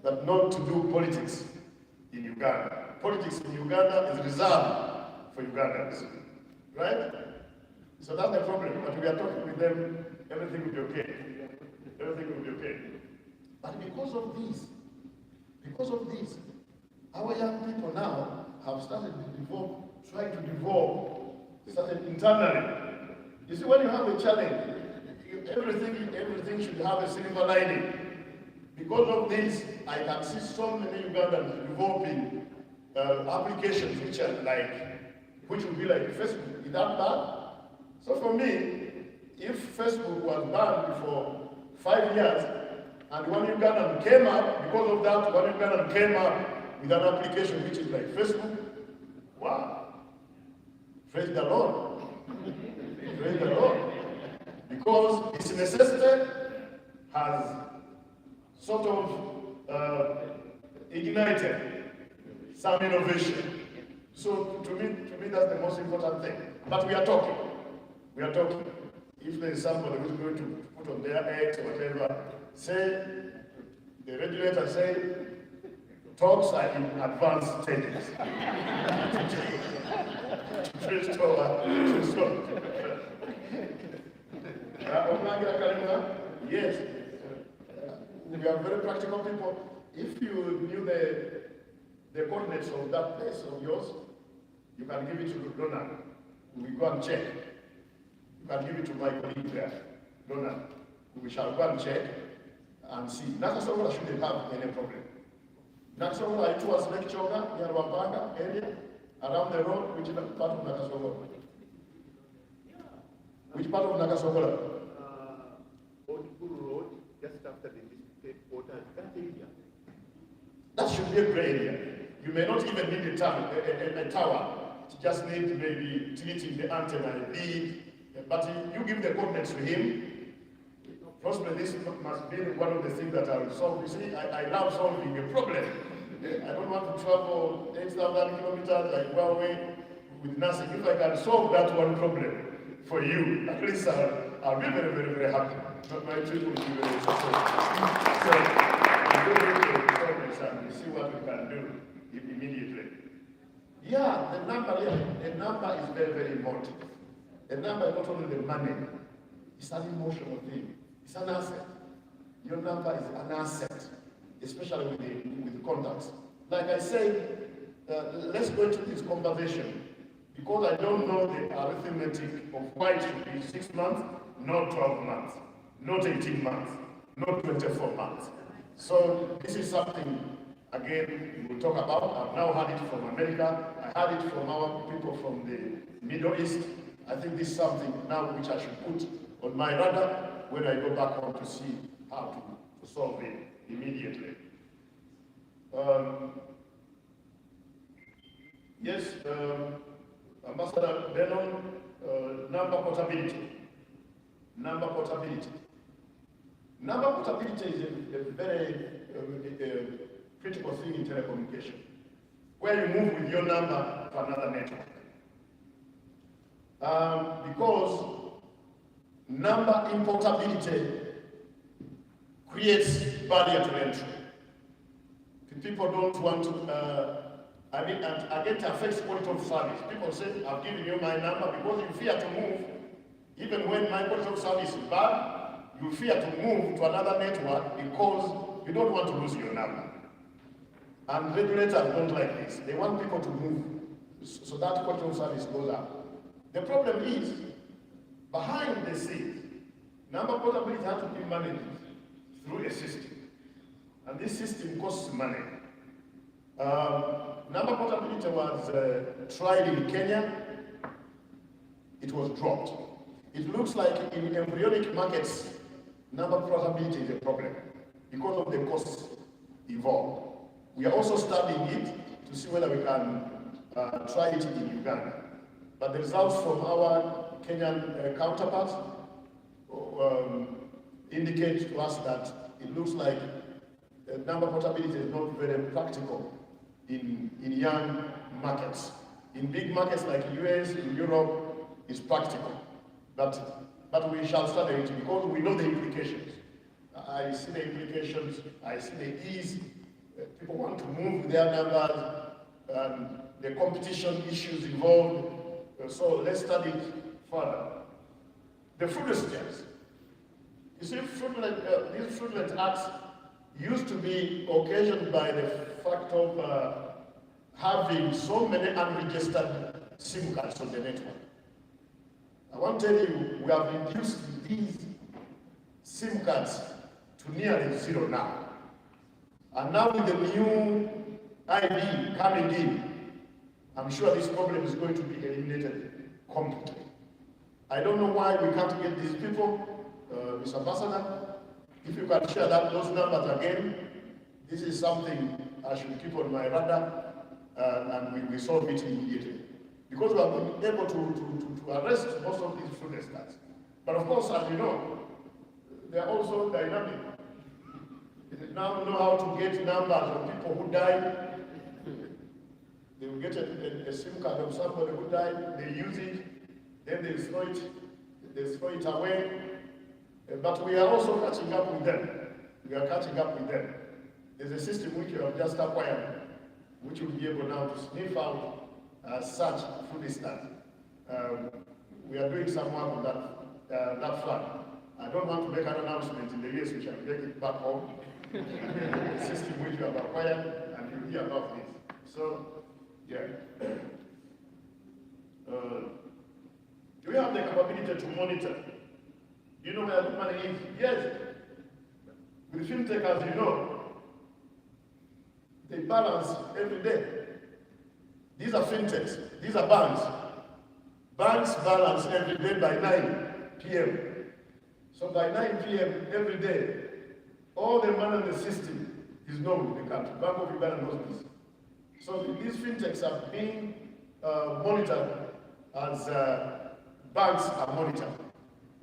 but not to do politics in Uganda. Politics in Uganda is reserved for Ugandans. Right? So that's the problem. But we are talking with them, everything will be okay. Everything will be okay. But because of this, our young people now have started to trying to develop, started internally. You see, when you have a challenge, everything should have a silver lining. Because of this, I can see so many Ugandans developing applications which will be like Facebook. Is that bad? So for me, if Facebook was banned for 5 years, and one Ugandan came up, because of that, one Ugandan came up with an application which is like Facebook, wow. Praise the Lord. Praise the Lord. Because its necessity has sort of ignited some innovation. So to me that's the most important thing. But we are talking. We are talking. If there is somebody who's going to put on their eggs or whatever, say, the regulator say, talks are in advanced stages. Yes. We are very practical people. If you knew the coordinates of that place of yours, you can give it to Donald. We go and check. You can give it to my colleague there, Donald. We shall go and check and see. Nakasogola shouldn't have any problem. Nakasogola, it was Lake Choga, near Wapanga area, around the road, which is part of Nakasogola. Which part of Nakasogola? Old Bull Road, just after the district quarters, that area. That should be a gray area. You may not even need a tower. You just need maybe tilting the antenna a bit. But you give the coordinates to him. Possibly this must be one of the things that I will solve. You see, I love solving a problem. I don't want to travel 8,000 kilometers like Huawei with nothing. If I can solve that one problem for you, at least I'll be very, very, very happy. But my trip will be very successful. So, we go into the coordinates and we see what we can do immediately. Yeah, the number is very, very important. The number is not only the money, it's an emotional thing. It's an asset. Your number is an asset, especially with the contacts. Like I said, let's go into this conversation because I don't know the arithmetic of why it should be 6 months, not 12 months, not 18 months, not 24 months. So this is something, again, we will talk about. I've now heard it from America. I heard it from our people from the Middle East. I think this is something now which I should put on my radar when I go back home to see how to solve it immediately. Yes, Ambassador Benon, number portability. Number portability. Number portability is a very critical thing in telecommunication, where you move with your number to another network. Because number importability creates barrier to entry. People don't want to, and it affects quality of service. People say, I've given you my number because you fear to move. Even when my quality of service is bad, you fear to move to another network because you don't want to lose your number. And regulators don't like this. They want people to move so that quality of service goes up. The problem is, behind the scenes, number portability has to be managed through a system. And this system costs money. Number portability was tried in Kenya. It was dropped. It looks like in embryonic markets, number portability is a problem because of the costs involved. We are also studying it to see whether we can try it in Uganda. But the results from our Kenyan counterparts indicate to us that it looks like number portability is not very practical in young markets. In big markets like US, in Europe, it's practical. But we shall study it because we know the implications. I see the implications, I see the ease. People want to move their numbers, and the competition issues involved. So let's study it further. The fraudulent acts. You see, these fraudulent acts used to be occasioned by the fact of having so many unregistered SIM cards on the network. I want to tell you, we have reduced these SIM cards to nearly zero now. And now with the new ID coming in, I'm sure this problem is going to be eliminated completely. I don't know why we can't get these people, Mr. Ambassador. If you can share those numbers again, this is something I should keep on my radar, and we solve it immediately. Because we have been able to arrest most of these fraudsters. But of course, as you know, they are also dynamic. They now know how to get numbers of people who died. They will get a SIM card of somebody who died, they use it, then they throw it away. But we are also catching up with them. We are catching up with them. There's a system which we have just acquired, which will be able now to sniff out such fraudsters. We are doing some work on that front. I don't want to make an announcement in the years we shall take it back home. The system which we have acquired, and you'll hear about this. So, yeah. Do we have the capability to monitor? Do you know where the money is? Yes. With fintech, as you know, they balance every day. These are fintechs. These are banks. Banks balance every day by 9 p.m. So by 9 p.m. every day, all the money in the system is known in the country. Bank of Uganda knows this. So these fintechs are being monitored as banks are monitored.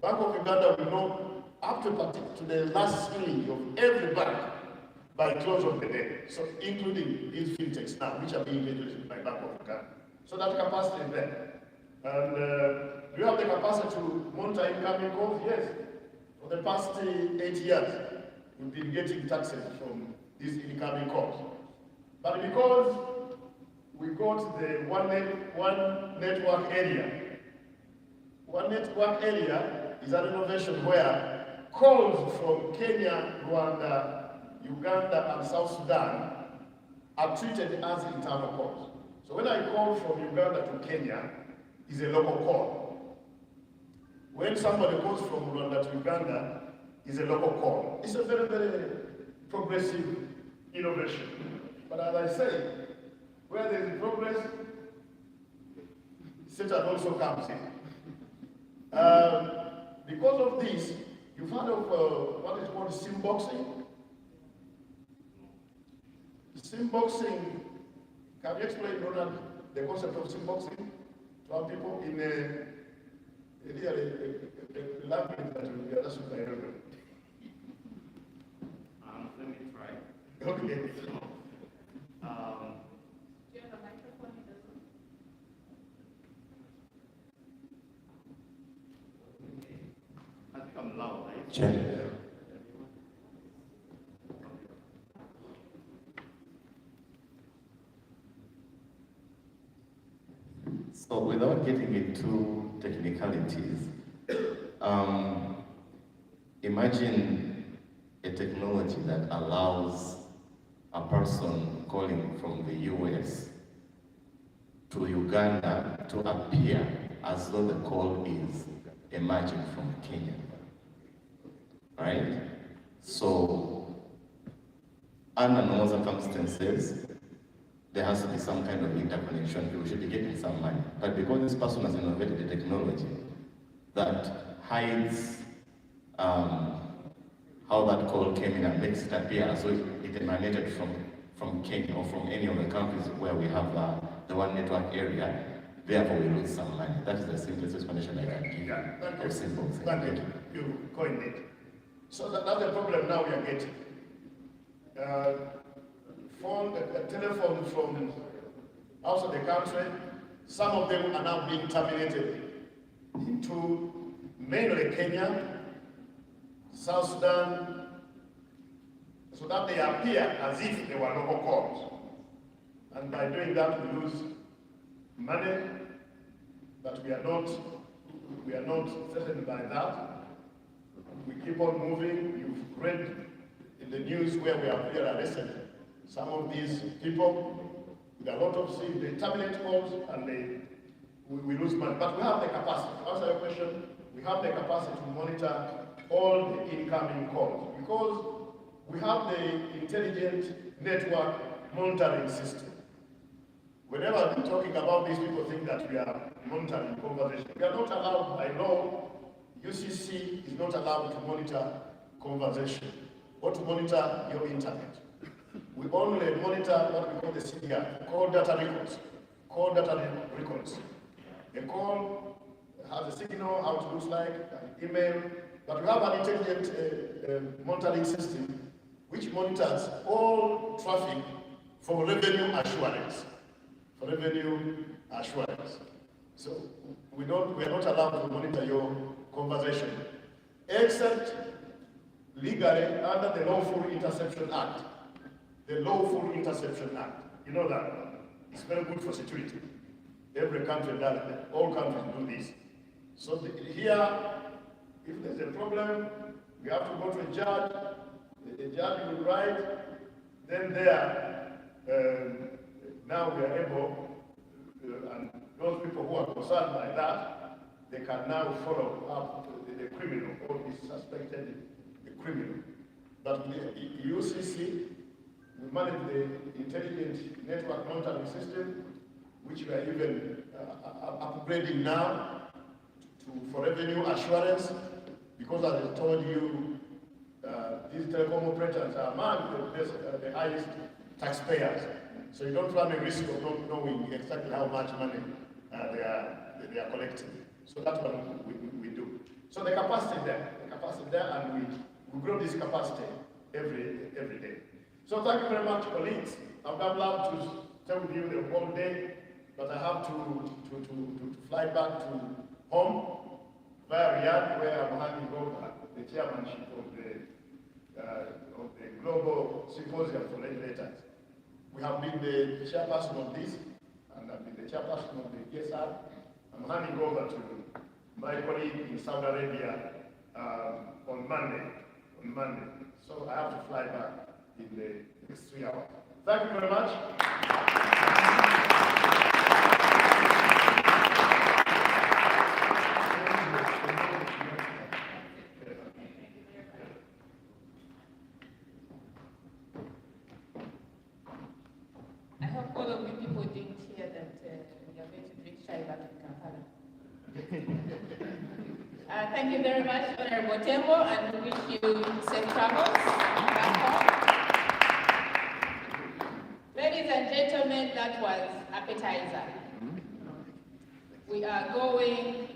Bank of Uganda will know up to the last shilling of every bank by close of the day. So including these fintechs now, which are being regulated by Bank of Uganda. So that capacity is there. And do you have the capacity to monitor incoming calls? Yes. For the past 8 years, we've been getting taxes from these incoming calls. But because we got the one network area, one network area is an innovation where calls from Kenya, Rwanda, Uganda, and South Sudan are treated as internal calls. So when I call from Uganda to Kenya, it's a local call. When somebody calls from Rwanda to Uganda, it's a local call. It's a very, very progressive innovation. But as I say, where there is progress, Satan also comes in. Because of this, you've heard of what is called SIM boxing. SIM boxing, can you explain, Ronald? the concept of boxing to our people in a language that will be understood by everyone. Let me try. Okay. Do you have a microphone in the room? I think I'm loud, right? Check. So without getting into technicalities, imagine a technology that allows a person calling from the US to Uganda to appear as though the call is emerging from Kenya, right? So, under normal circumstances, there has to be some kind of interconnection. You should be getting some money. But because this person has innovated a technology that hides how that call came in and makes it appear as though it emanated from Kenya or from any of the countries where we have the one network area, therefore we lose some money. That is the simplest explanation I can give. Thank you. Of simple thing. Thank you. You coined it. So that's the problem now we are getting. Telephone from outside the country, some of them are now being terminated into mainly Kenya, South Sudan, so that they appear as if they were local calls. And by doing that, we lose money, but we are not threatened by that. We keep on moving. You've read in the news where we have here arrested some of these people with a lot of sin. They terminate calls and we lose money. But we have the capacity. To answer your question, we have the capacity to monitor all the incoming calls because we have the intelligent network monitoring system. Whenever we're talking about these, people think that we are monitoring conversation. We are not allowed by law. UCC is not allowed to monitor conversation or to monitor your internet. We only monitor what we call the CDR, call data records. Call data records. A call has a signal, how it looks like, an email, but we have an intelligent monitoring system which monitors all traffic for revenue assurance. For revenue assurance. So we are not allowed to monitor your conversation, except legally under the Lawful Interception Act. The Lawful Interception Act. You know that it's very good for security. Every country does that. All countries do this. So here, if there's a problem, we have to go to a judge. The judge will write. Then now we are able, and those people who are concerned by that, they can now follow up the criminal or the suspected criminal. But the UCC, we manage the intelligent network monitoring system, which we are even upgrading now for revenue assurance, because as I told you, these telecom operators are among the highest taxpayers. So you don't run a risk of not knowing exactly how much money they are collecting. So that's what we do. So the capacity there, and we grow this capacity every day. So thank you very much, colleagues. I would have loved to stay with you the whole day, but I have to fly back to home via Riyadh, where I'm handing over the chairmanship of the Global Symposium for Legislators. We have been the chairperson of this, and I've been the chairperson of the ESR. I'm handing over to my colleague in Saudi Arabia on Monday. So I have to fly back in the next 3 hours. Thank you very much. I hope all of you people didn't hear that we are going to drink chai back in Kampala. Thank you very much, Honorable Tembo, and we wish you safe travels back home. Ladies and gentlemen, that was appetizer. We are going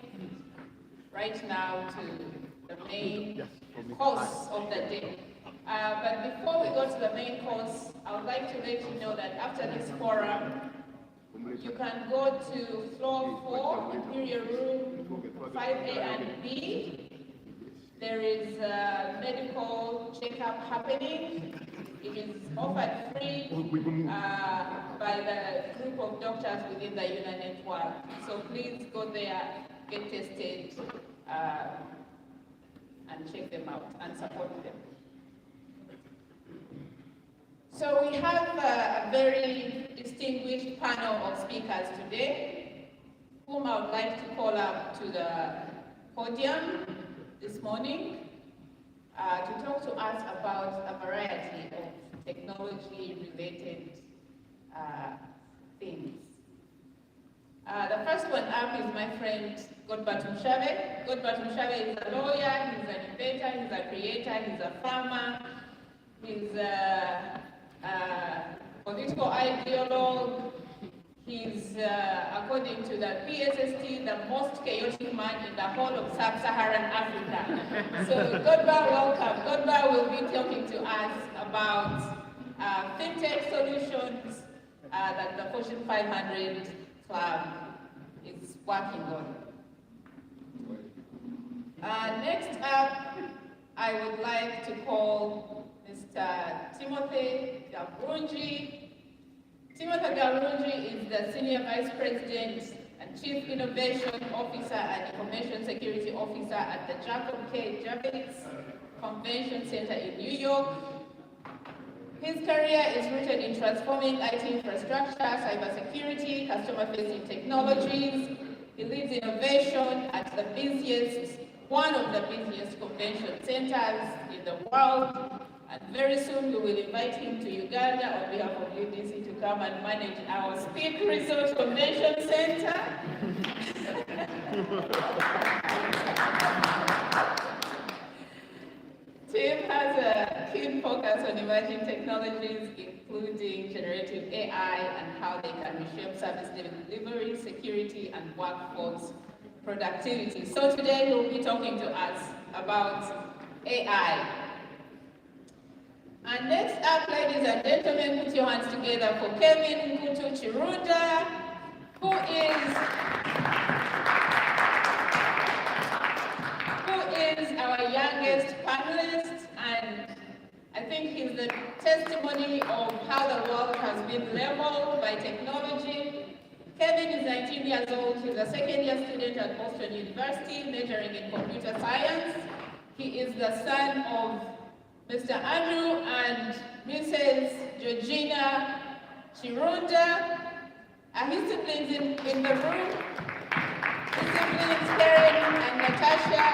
right now to the main course of the day. But before we go to the main course, I would like to let you know that after this forum, you can go to floor 4, Imperial Room 5A and B. There is a medical checkup happening. It is offered free by the group of doctors within the UNAA network. So please go there, get tested, and check them out and support them. So we have a very distinguished panel of speakers today, whom I would like to call up to the podium this morning to talk to us about a variety of technology-related things. The first one up is my friend Godbert Mushabe. Godbert Mushabe is a lawyer, he's an inventor, he's a creator, he's a farmer, he's a political ideologue. He's, according to the PSST, the most chaotic man in the whole of sub-Saharan Africa. So Godbert, welcome. Godbert will be talking to us about fintech solutions that the Fortune 500 Club is working on. Next up, I would like to call Mr. Timothy Gabrungi. Timothy Gabrungi is the Senior Vice President and Chief Innovation Officer and Information Security Officer at the Jacob K. Javits Convention Center in New York. His career is rooted in transforming IT infrastructure, cybersecurity, customer-facing technologies. He leads innovation at one of the busiest convention centers in the world. And very soon we will invite him to Uganda on behalf of UDC to come and manage our Speak Resort Convention Center. Tim has a keen focus on emerging technologies, including generative AI and how they can reshape service delivery, security, and workforce productivity. So today he'll be talking to us about AI. And next up, ladies and gentlemen, put your hands together for Kevin Nkutu Chirunda, who is our youngest panelist, and I think he's the testimony of how the world has been leveled by technology. Kevin is 19 years old. He's a second-year student at Boston University, majoring in computer science. He is the son of Mr. Andrew and Mrs. Georgina Chirunda. His siblings in the room. His siblings, Karen and Natasha.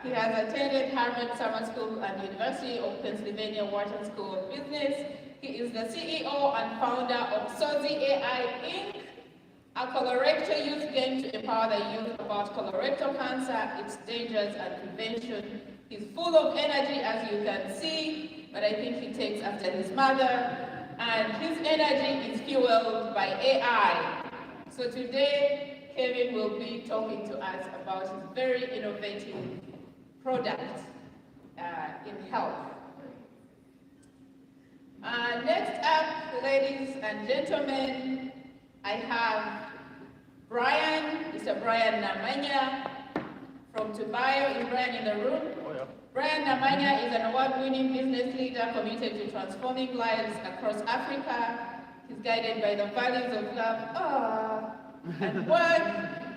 He has attended Harvard Summer School and University of Pennsylvania Wharton School of Business. He is the CEO and founder of Sozi AI Inc., a colorectal youth game to empower the youth about colorectal cancer, its dangers and prevention. He's full of energy, as you can see, but I think he takes after his mother, and his energy is fueled by AI. So today, Kevin will be talking to us about his very innovative product in health. Next up, ladies and gentlemen, I have Mr. Brian Namanya from Tubayo. Is Brian in the room? Oh, yeah. Brian Namanya is an award-winning business leader committed to transforming lives across Africa. He's guided by the values of love and work.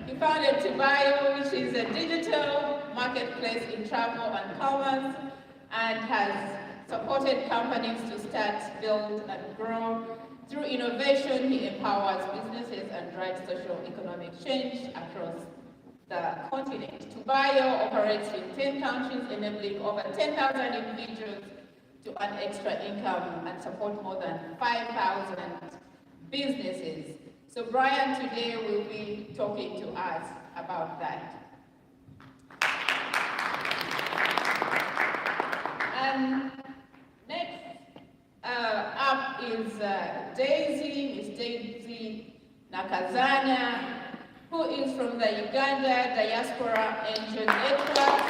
He founded Tubayo, which is a digital marketplace in travel and commerce, and has supported companies to start, build, and grow. Through innovation, he empowers businesses and drives social economic change across the continent. Tubayo operates in 10 countries, enabling over 10,000 individuals to earn extra income and support more than 5,000 businesses. So Brian today will be talking to us about that. And next up is Daisy. Miss Daisy Nakazana, who is from the Uganda Diaspora Angel Network.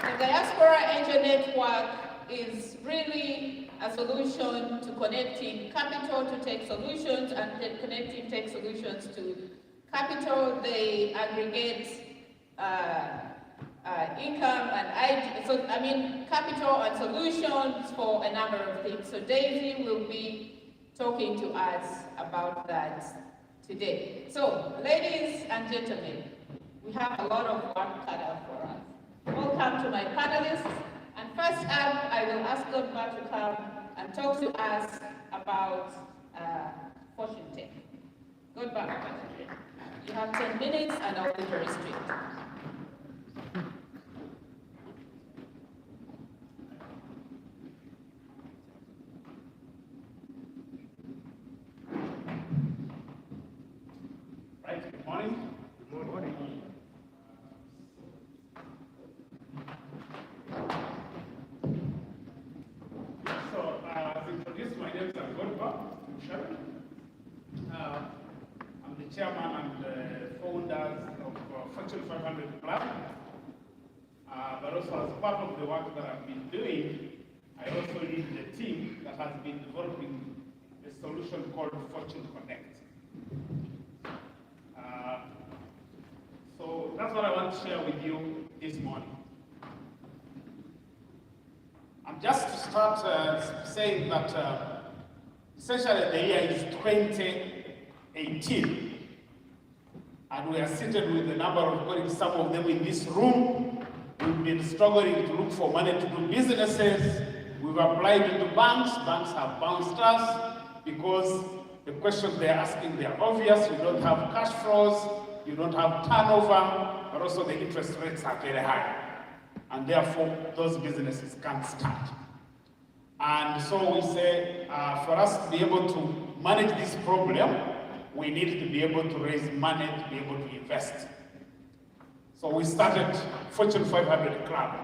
The Diaspora Angel Network is really a solution to connecting capital to tech solutions and then connecting tech solutions to capital. They aggregate income and capital and solutions for a number of things. So Daisy will be talking to us about that today. So, ladies and gentlemen, we have a lot of work cut out for us. Welcome to my panelists. And first up, I will ask Godba to come and talk to us about Fortune Tech. Godba, you have 10 minutes and I'll be very strict. Right, good morning. Good morning. So, as introduced, my name is Godba Sharon. I'm the chairman and founder of Fortune 500 Club. But also as part of the work that I've been doing, I also lead the team that has been developing a solution called Fortune Connect. So that's what I want to share with you this morning. I'm just to start saying that essentially the year is 2018, and we are seated with a number of colleagues, some of them in this room. We've been struggling to look for money to do businesses. We've applied to banks. Banks have bounced us because the questions they're asking, they're obvious. You don't have cash flows, you don't have turnover, but also the interest rates are very high. And therefore, those businesses can't start. And so we say, for us to be able to manage this problem, we need to be able to raise money to be able to invest. So we started Fortune 500 Club.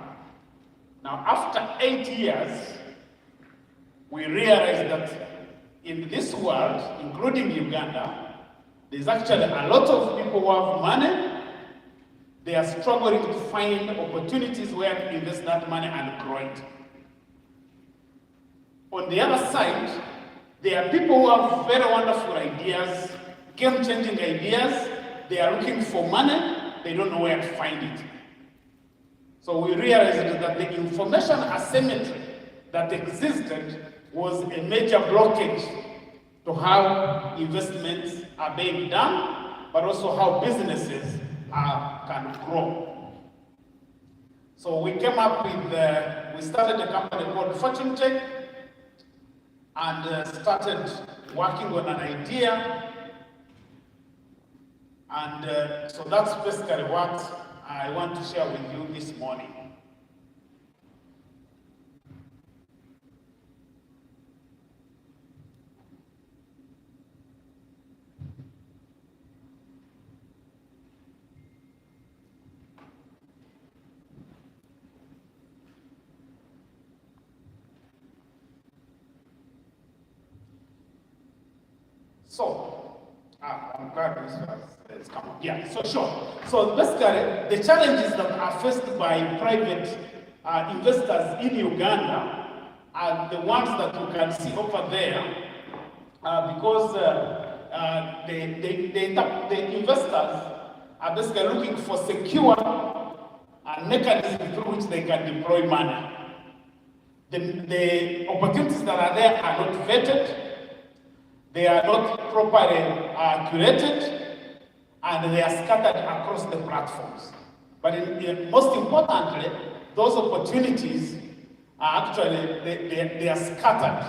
Now, after 8 years, we realized that in this world, including Uganda, there's actually a lot of people who have money. They are struggling to find opportunities where to invest that money and grow it. On the other side, there are people who have very wonderful ideas, game-changing ideas. They are looking for money. They don't know where to find it. So we realized that the information asymmetry that existed was a major blockage to how investments are being done, but also how businesses can grow. So we came up with, we started a company called Fortune Tech and started working on an idea. And so that's basically what I want to share with you this morning. So, I'm glad this come up. Yeah, so sure. So basically, the challenges that are faced by private investors in Uganda are the ones that you can see over there, because the investors are basically looking for secure mechanisms through which they can deploy money. The opportunities that are there are not vetted. They are not properly curated, and they are scattered across the platforms. But most importantly, those opportunities are actually, they are scattered.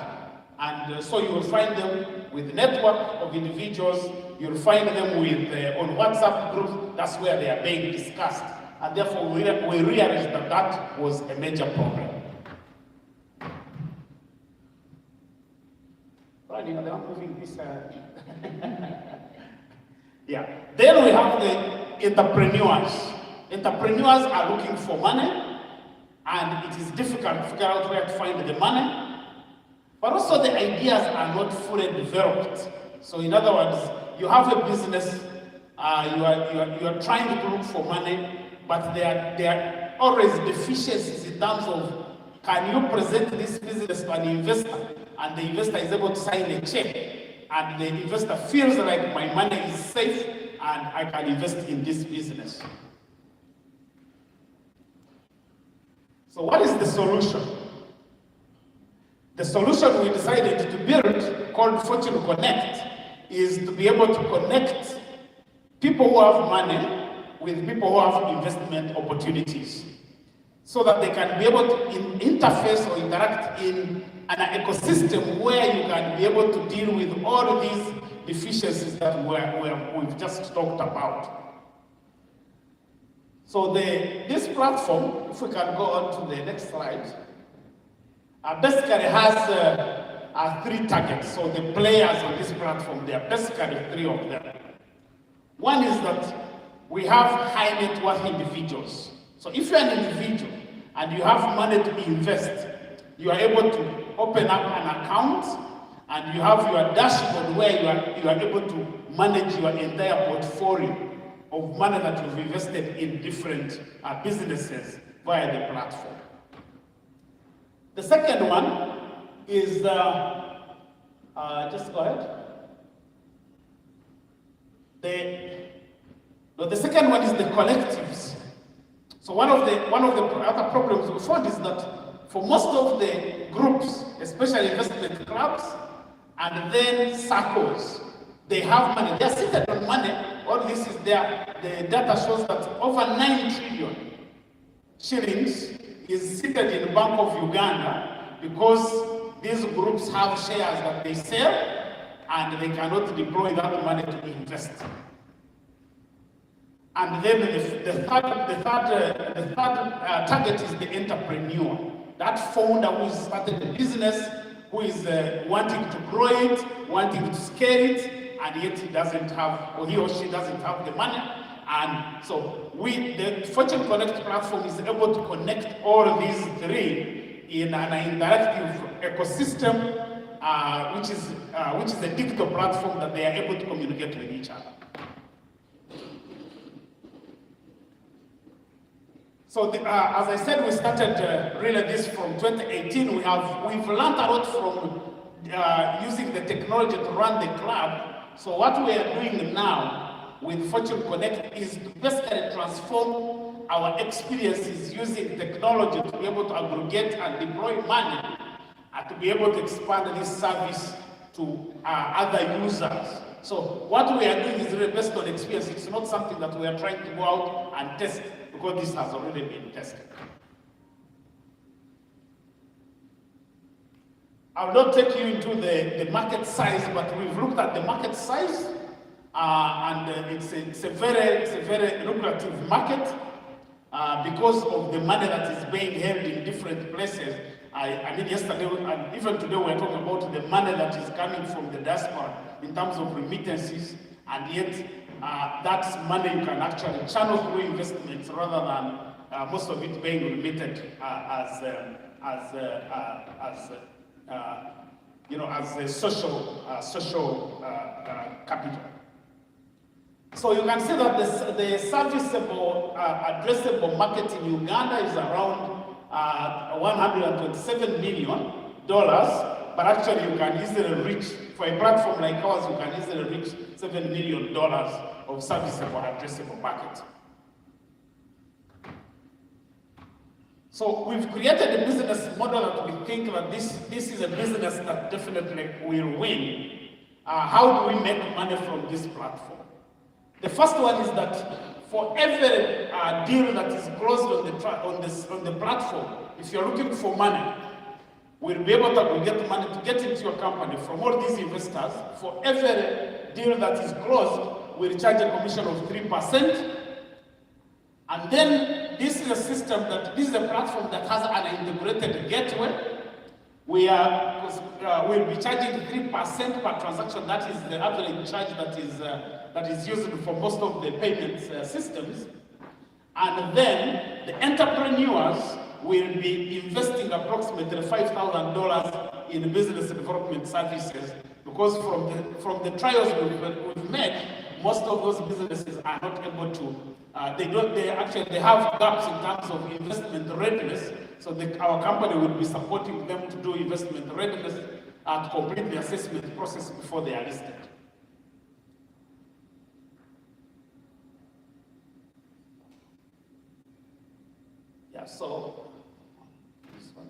And so you will find them with network of individuals, you'll find them with on WhatsApp groups, that's where they are being discussed. And therefore we realized that that was a major problem. They are moving this. Yeah. Then we have the entrepreneurs. Entrepreneurs are looking for money, and it is difficult to figure out where to find the money. But also the ideas are not fully developed. So in other words, you have a business, you are trying to look for money, but there are always deficiencies in terms of, can you present this business to an investor, and the investor is able to sign a check, and the investor feels like my money is safe and I can invest in this business. So what is the solution? The solution we decided to build, called Fortune Connect, is to be able to connect people who have money with people who have investment opportunities, so that they can be able to interface or interact in an ecosystem where you can be able to deal with all these deficiencies that we've just talked about. So this platform, if we can go on to the next slide, basically has 3 targets. So the players on this platform, there are basically 3 of them. One is that we have high net worth individuals. So if you're an individual and you have money to invest, you are able to open up an account and you have your dashboard where you are able to manage your entire portfolio of money that you've invested in different businesses via the platform. The second one is, just go ahead. The second one is the collectives. So one of the other problems we found is that for most of the groups, especially investment clubs and then circles, they have money. They are seated on money. All this is there. The data shows that over 9 trillion shillings is seated in the Bank of Uganda because these groups have shares that they sell and they cannot deploy that money to invest. And then the third target is the entrepreneur. That founder who is starting a business, who is wanting to grow it, wanting to scale it, and yet he doesn't have, or he or she doesn't have the money. And so the Fortune Connect platform is able to connect all these 3 in an interactive ecosystem, which is a digital platform that they are able to communicate with each other. So as I said, we started really this from 2018. We've learned a lot from using the technology to run the club. So what we are doing now with Fortune Connect is to basically transform our experiences using technology to be able to aggregate and deploy money and to be able to expand this service to other users. So what we are doing is really based on experience. It's not something that we are trying to go out and test, because this has already been tested. I will not take you into the market size, but we've looked at the market size, and it's a very lucrative market because of the money that is being held in different places. I mean, yesterday and even today we're talking about the money that is coming from the diaspora in terms of remittances, and yet that's money you can actually channel through investments rather than most of it being remitted as a social capital. So you can see that the serviceable addressable market in Uganda is around $127 million, but actually you can easily reach, for a platform like ours, you can easily reach $7 million of serviceable addressable market. So we've created a business model that we think that this is a business that definitely will win. How do we make money from this platform? The first one is that for every deal that is closed on the platform, if you're looking for money, we'll be able to get money to get into your company from all these investors. For every deal that is closed, we'll charge a commission of 3%. And then this is a platform that has an integrated gateway. We'll be charging 3% per transaction. That is the average charge that is used for most of the payment systems. And then the entrepreneurs will be investing approximately $5,000 in business development services, because from the trials we've made, most of those businesses are not able to, they have gaps in terms of investment readiness, so our company will be supporting them to do investment readiness and complete the assessment process before they are listed. Yeah, so, this one.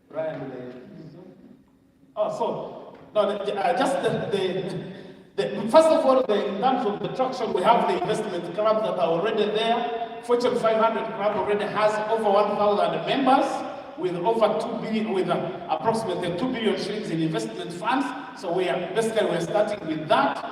Brian, first of all, in terms of the traction, we have the investment clubs that are already there. Fortune 500 Club already has over 1,000 members with over 2 billion, with approximately 2 billion shillings in investment funds. So we're starting with that.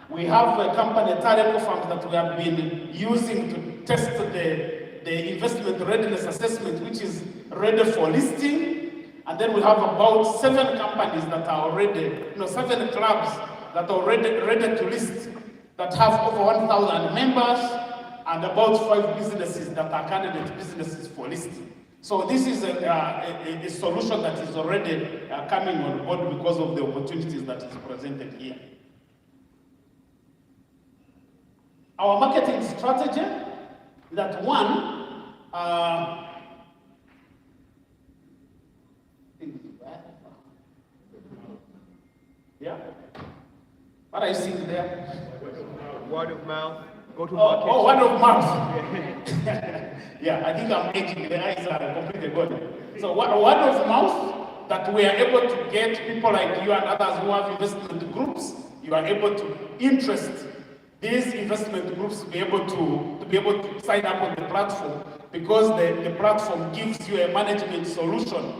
We have a company, Tareko Farms, that we have been using to test the investment readiness assessment, which is ready for listing. And then we have about 7 companies that are already, 7 clubs that are ready to list, that have over 1,000 members, and about 5 businesses that are candidate businesses for listing. So this is a solution that is already coming on board because of the opportunities that is presented here. Our marketing strategy, that one, yeah? What are you seeing there? Word of mouth, go to market. Oh, word of mouth. Yeah, I think I'm aging, the eyes are completely gone. So word of mouth, that we are able to get people like you and others who have investment groups, you are able to interest these investment groups to be able to sign up on the platform, because the platform gives you a management solution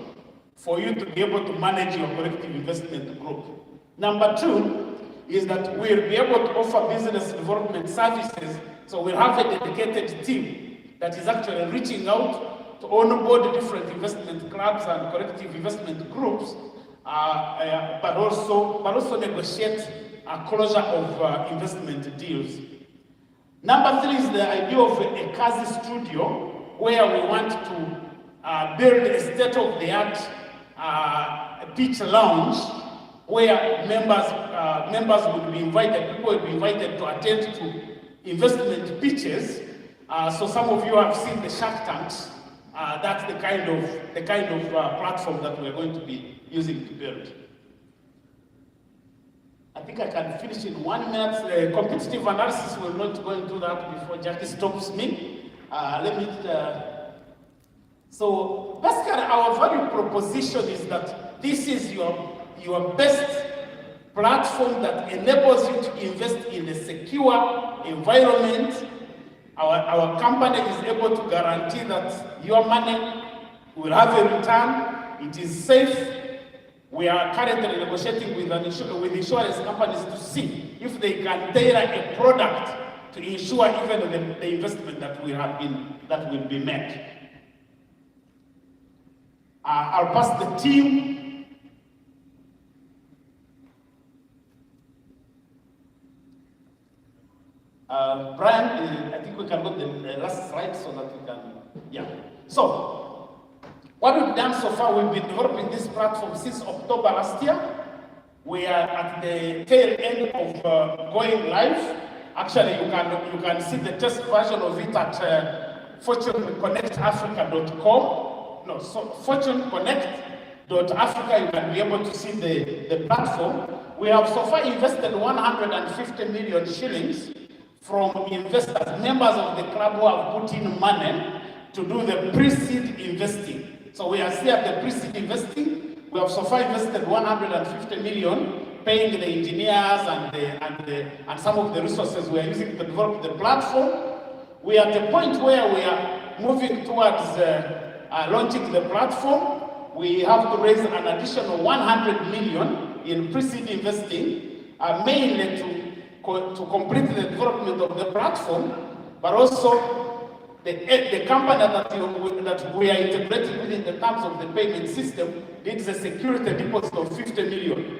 for you to be able to manage your collective investment group. Number 2 is that we'll be able to offer business development services. So we'll have a dedicated team that is actually reaching out to onboard different investment clubs and collective investment groups, but also negotiate a closure of investment deals. Number 3 is the idea of a Kazi studio, where we want to build a state-of-the-art pitch lounge, where members would be invited, people would be invited to attend to investment pitches. So some of you have seen the Shark Tanks. That's the kind of platform that we're going to be using to build. I think I can finish in 1 minute. Competitive analysis, we're not going to do that before Jackie stops me. So basically our value proposition is that this is your best platform that enables you to invest in a secure environment. Our company is able to guarantee that your money will have a return. It is safe. We are currently negotiating with insurance companies to see if they can tailor a product to ensure even the investment that will be made. I'll pass the team. Brian, I think we can go to the last slide so that we can, yeah. So, what we've done so far, we've been developing this platform since October last year. We are at the tail end of going live. Actually, you can see the test version of it at fortuneconnectafrica.com. No, so fortuneconnect.africa, you can be able to see the platform. We have so far invested 150 million shillings from investors, members of the club who have put in money to do the pre-seed investing. So we are still at the pre-seed investing. We have so far invested 150 million, paying the engineers and some of the resources we are using to develop the platform. We are at the point where we are moving towards launching the platform. We have to raise an additional 100 million in pre-seed investing, mainly to complete the development of the platform, but also the company that we are integrating within the terms of the payment system needs a security deposit of 50 million,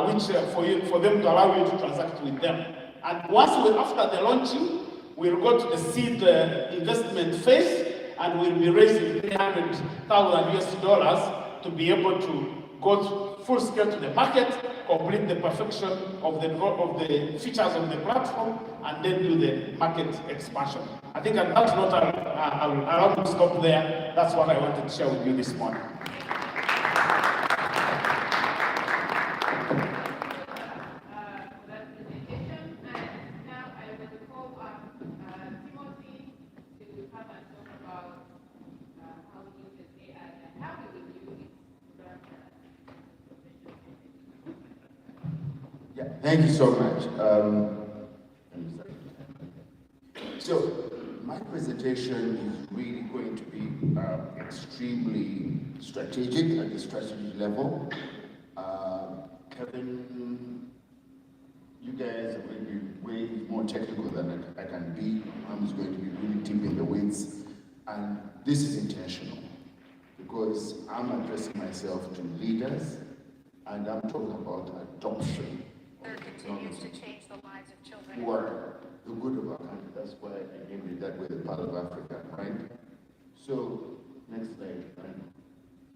which for them to allow you to transact with them. And after the launching, We'll go to the seed investment phase, and we'll be raising 300,000 US dollars to be able to go full scale to the market, complete the perfection of the features of the platform, and then do the market expansion. I think on that note, I'll want to stop there. That's what I wanted to share with you this morning. Thank you so much. So my presentation is really going to be extremely strategic at the strategy level. Kevin, you guys are going to be way more technical than I can be. I'm just going to be really deep in the weeds. And this is intentional because I'm addressing myself to leaders and I'm talking about adoption. Continues to change the lives of children. For the good of our country. That's why I named it that way, the part of Africa, right? So, next slide, right?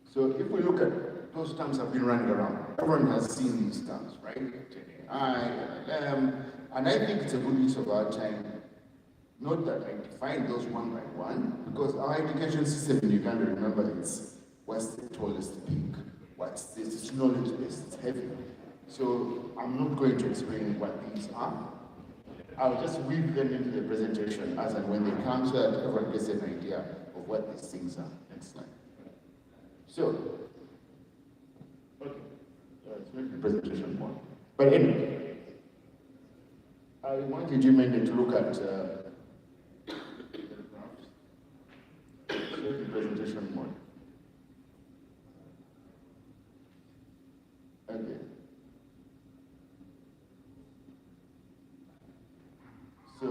So, if we look at those terms have been running around, everyone has seen these terms, right? UNAA, LLM, and I think it's a good use of our time. Not that I define those one by one, because our education system in Uganda, remember, it's what's the tallest peak? What's this? It's knowledge-based, it's heavy. So I'm not going to explain what these are. I'll just weave them into the presentation as and when they come so that everyone gets an idea of what these things are. Next slide. So, okay, let's make the presentation more. But anyway, I wanted you mainly to look at the presentation more. Okay. So,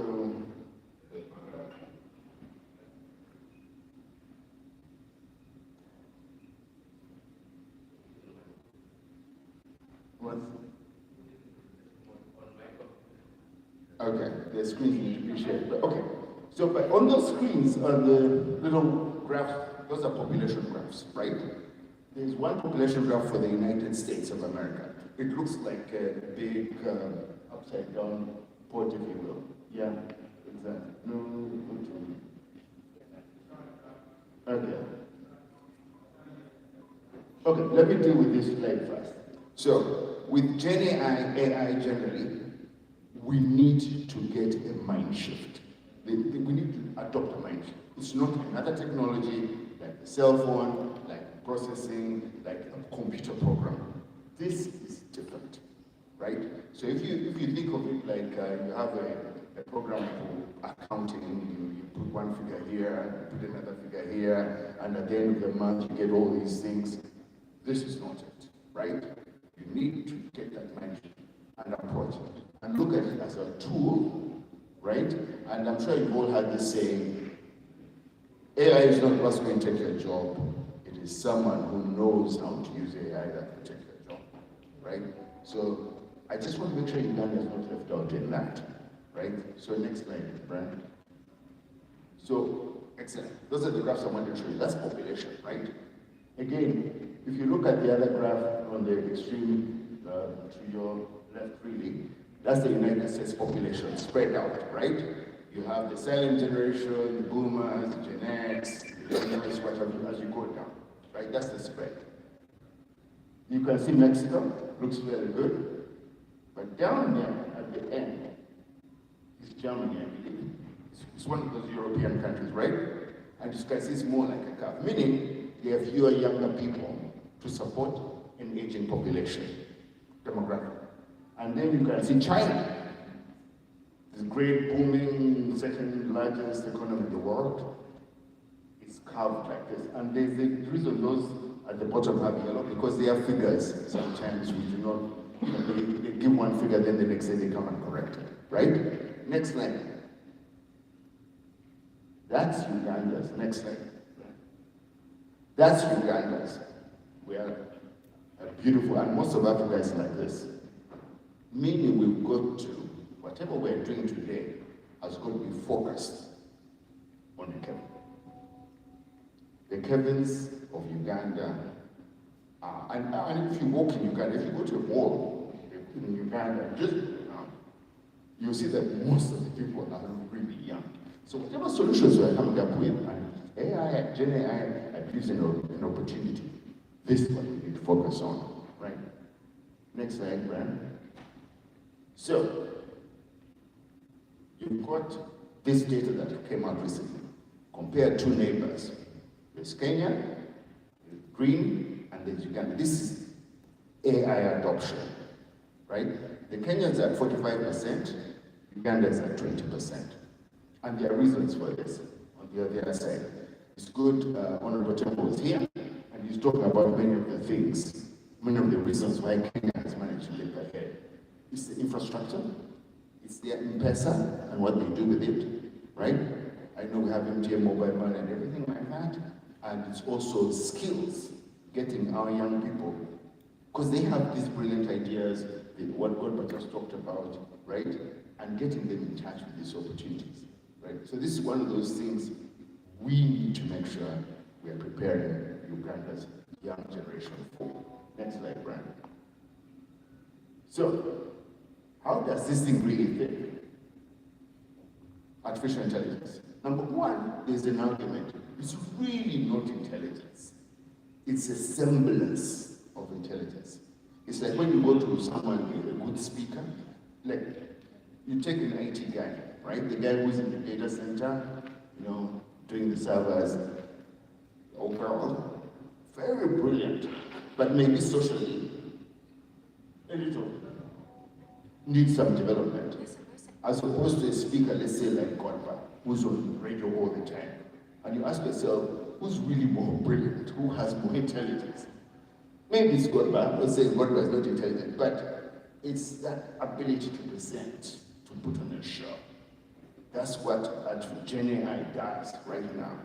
okay, the screens need to be shared. But okay, so but on those screens are the little graphs, those are population graphs, right? There's one population graph for the United States of America. It looks like a big upside down pot, if you will. Yeah, exactly. No, okay. Okay, let me deal with this slide first. So, with Gen AI generally, we need to get a mind shift. We need to adopt a mind shift. It's not another technology like the cell phone, like processing, like a computer program. This is different, right? So if you think of it like you have a program for accounting, you put one figure here, you put another figure here, and at the end of the month you get all these things. This is not it, right? You need to take that mind and approach it and look at it as a tool, right? And I'm sure you've all had this saying, AI is not what's going to take your job. It is someone who knows how to use AI that will take your job, right? So I just want to make sure Uganda is not left out in that, right? So next slide, Brian. So, excellent. Those are the graphs I wanted to show you. That's population, right? Again, if you look at the other graph on the extreme to your left, really, that's the United States population spread out, right? You have the silent generation, boomers, Gen X, millennials, whatever, as you go down, right? That's the spread. You can see Mexico, looks very good. But down there at the end is Germany, I believe. It's one of those European countries, right? And you can see it's more like a curve, meaning they have fewer younger people to support an aging population, demographic. And then you can see China, this great booming, second largest economy in the world. It's carved like this. And there's a reason those at the bottom have yellow, because they have figures sometimes we do not, they give one figure, then the next day they come and correct it, right? Next slide. That's Uganda's. Next slide. That's Uganda's. We are beautiful, and most of Africa is like this. Meaning we've got to, whatever we're doing today, has got to be focused on the Kevin. The Kevins of Uganda, and if you walk in Uganda, if you go to a mall in Uganda, just you'll see that most of the people are really young. So whatever solutions we are coming up with, and AI, Gen AI, I believe an opportunity. This is what we need to focus on, right? Next slide, Brian. So, you've got this data that came out recently. Compare two neighbors. There's Kenya, there's green, and there's Uganda. This is AI adoption, right? The Kenyans are at 45%, Uganda is at 20%. And there are reasons for this. On the other side, it's good, Honorable Temple is here, and he's talking about many of the things, many of the reasons why Kenya has managed to leap ahead. It's the infrastructure, it's their M-Pesa and what they do with it, right? I know we have MTN mobile money and everything like that, and it's also skills, getting our young people, because they have these brilliant ideas, what Godbert just talked about, right? And getting them in touch with these opportunities, right? So this is one of those things we need to make sure we are preparing Uganda's young generation for. Next slide, Brian. So, how does this thing really fit? Artificial intelligence. Number one, there's an argument. It's really not intelligence. It's a semblance of intelligence. It's like when you go to someone, a good speaker, like you take an IT guy, right? The guy who's in the data center, doing the servers, overall, very brilliant, but maybe socially, a little, needs some development. As opposed to a speaker, let's say like Godpa, who's on radio all the time. And you ask yourself, who's really more brilliant? Who has more intelligence? Maybe it's Godpa. I'm not saying Godpa is not intelligent, but it's that ability to present, to put on a show. That's what Gen AI does right now.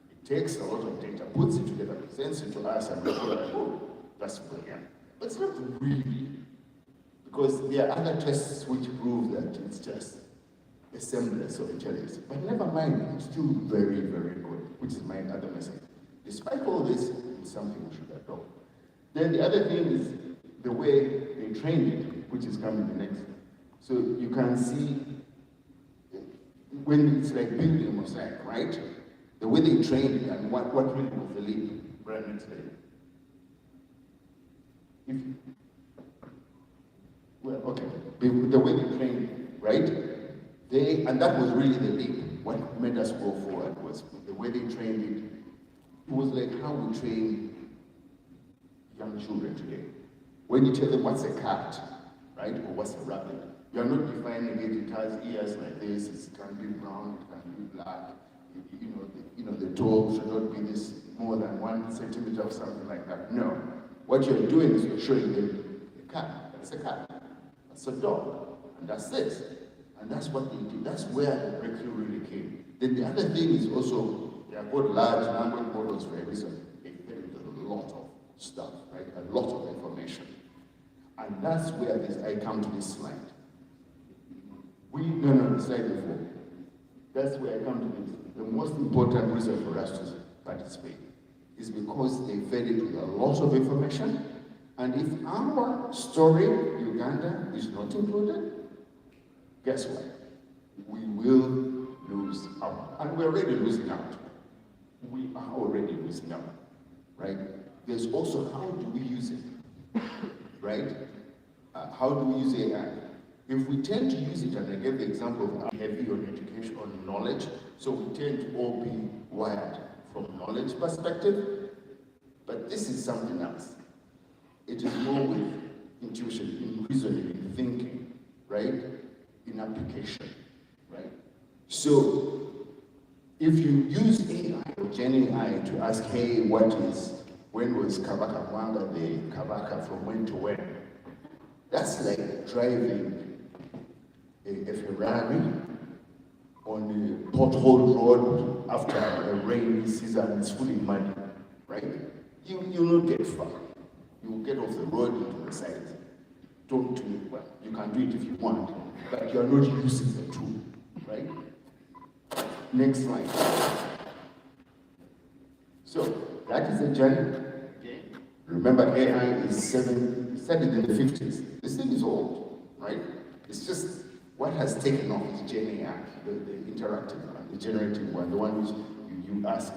It takes a lot of data, puts it together, presents it to us, and we're like, oh, that's brilliant. But it's not really, because there are other tests which prove that it's just a semblance of intelligence. But never mind, it's still very, very good, which is my other message. Despite all this, it's something we should adopt. Then the other thing is the way they trained it, which is coming the next. So you can see when it's like building a mosaic, right? The way they trained it and what really was the leap. Brian, next slide. The way they trained it, right? And that was really the leap. What made us go forward was the way they trained it. It was like how we train young children today. When you tell them what's a cat, right, or what's a rabbit, you're not defining it. It has ears like this. It can be brown. It can be black. The toe should not be this more than 1 centimeter or something like that. No. What you're doing is you're showing them a cat. That's a cat. That's a dog. And that's this. And that's what they do. That's where the breakthrough really came. Then the other thing is also, they have got large language models for a reason. They fit with a lot of stuff, right? A lot of information. And that's where I come to this slide. The slide before. That's where I come to this. The most important reason for us to participate is because they fed it with a lot of information. And if our story, Uganda, is not included, guess what? We will lose out. And we're already losing out. We are already losing out, right? There's also how do we use it, right? How do we use AI? If we tend to use it, and I gave the example of heavy on education, on knowledge, so we tend to all be wired from knowledge perspective, but this is something else. It is more with intuition, in reasoning, in thinking, right? In application, right? So, if you use AI or Gen AI to ask, hey, when was Kabaka Mwanga the Kabaka from when to when? That's like driving a Ferrari on a pothole road after a rainy season and it's fully muddy, right? You will not get far. You will get off the road into the side. Don't do it well. You can do it if you want, but you're not using the tool, right? Next slide. So that is a journey. Okay. Remember, AI is started in the 50s. This thing is old, right? It's just what has taken off is Gen AI, the interactive one, the generative one, the one which you ask,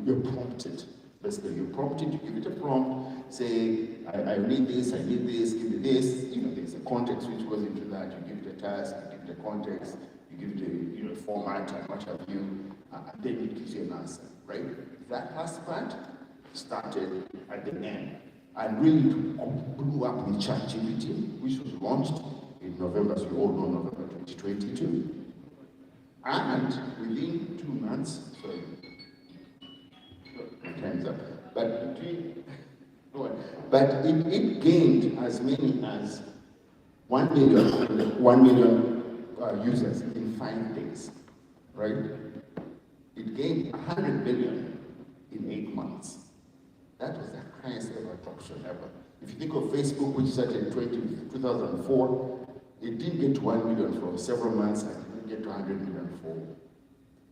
you're prompted. Basically, you're prompted, you give it a prompt, say, I need this, give me this. You know, there's a context which goes into that. You give it a task, you give it a context, you give it a format and what have you, and then it gives you an answer, right? That last part started at the end and really blew up with ChatGPT, which was launched in November, as you all know, November 2022. And within 2 months, sorry, time's up, but it gained as many as 1 million users in 5 days, right? It gained 100 billion in 8 months. That was the highest ever adoption ever. If you think of Facebook, which started in 2004, it didn't get to 1 million for several months and it didn't get to 100 million for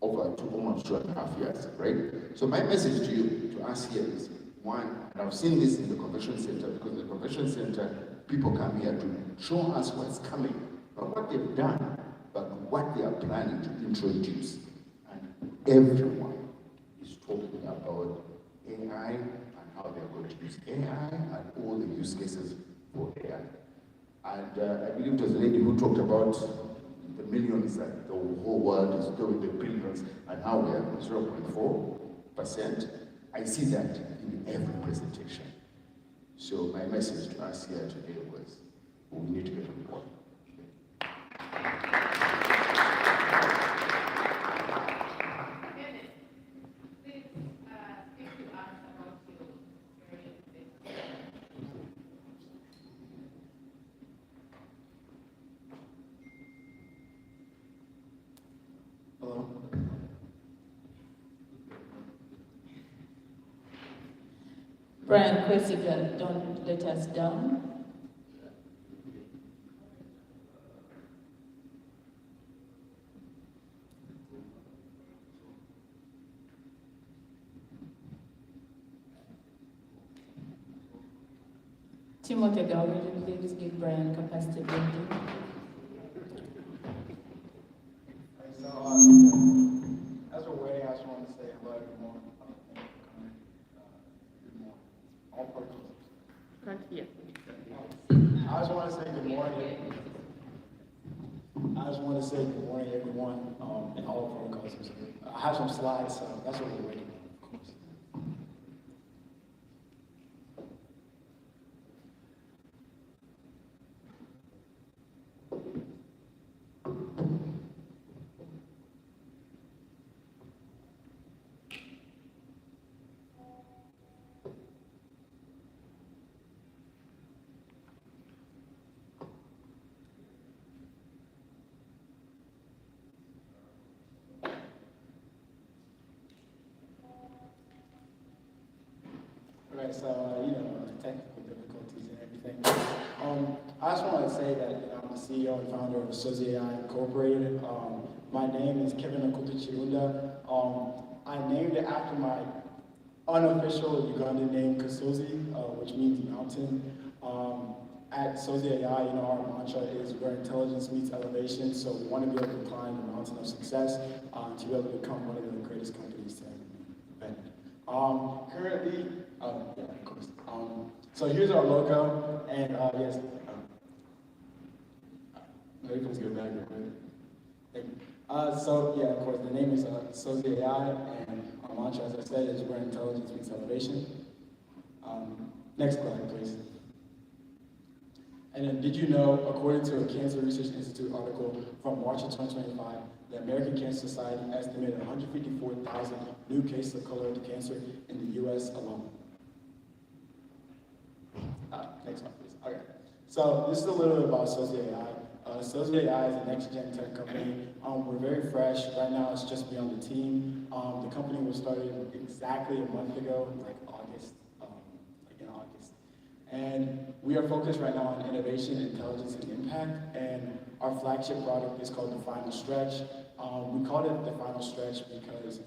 over almost 2.5 years, right? So my message to you, to us here is, one, and I've seen this in the convention center, because in the convention center, people come here to show us what's coming, not what they've done, but what they are planning to introduce. And everyone is talking about AI and how they're going to use AI and all the use cases for AI. And I believe it was a lady who talked about the millions that the whole world is doing, the billions, and how we are 0.4%. I see that in every presentation. So my message to us here today was, we need to get on board. Brian Kwesiga, don't let us down. Timothy Gowrie, please give Brian capacity building. So, as we're waiting, I just want to say hello, good morning. All participants. Can't hear. I just want to say good morning. I just want to say good morning, everyone, and all protocols. I have some slides, so that's what we're waiting on, of course. Okay, so, technical difficulties and everything. I just want to say that I'm the CEO and founder of Sozi AI Incorporated. My name is Kevin Okutuchirunda. I named it after my unofficial Ugandan name, Kasozi, which means mountain. At Sozi AI, our mantra is where intelligence meets elevation, so we want to be able to climb the mountain of success to be able to become one of the greatest companies to invent. Currently, yeah, of course. So here's our logo, and yes, maybe let's go back real quick. So yeah, of course, the name is Sozi AI, and our mantra, as I said, is where intelligence meets elevation. Next slide, please. And then, did you know, according to a Cancer Research Institute article from March of 2025, the American Cancer Society estimated 154,000 new cases of colorectal cancer in the U.S. alone. Next one, please. Okay. So this is a little bit about Sozi AI. Sozi AI is a next-gen tech company. We're very fresh. Right now, it's just me on the team. The company was started exactly a month ago, like in August. And we are focused right now on innovation, intelligence, and impact. And our flagship product is called The Final Stretch. We called it the final stretch because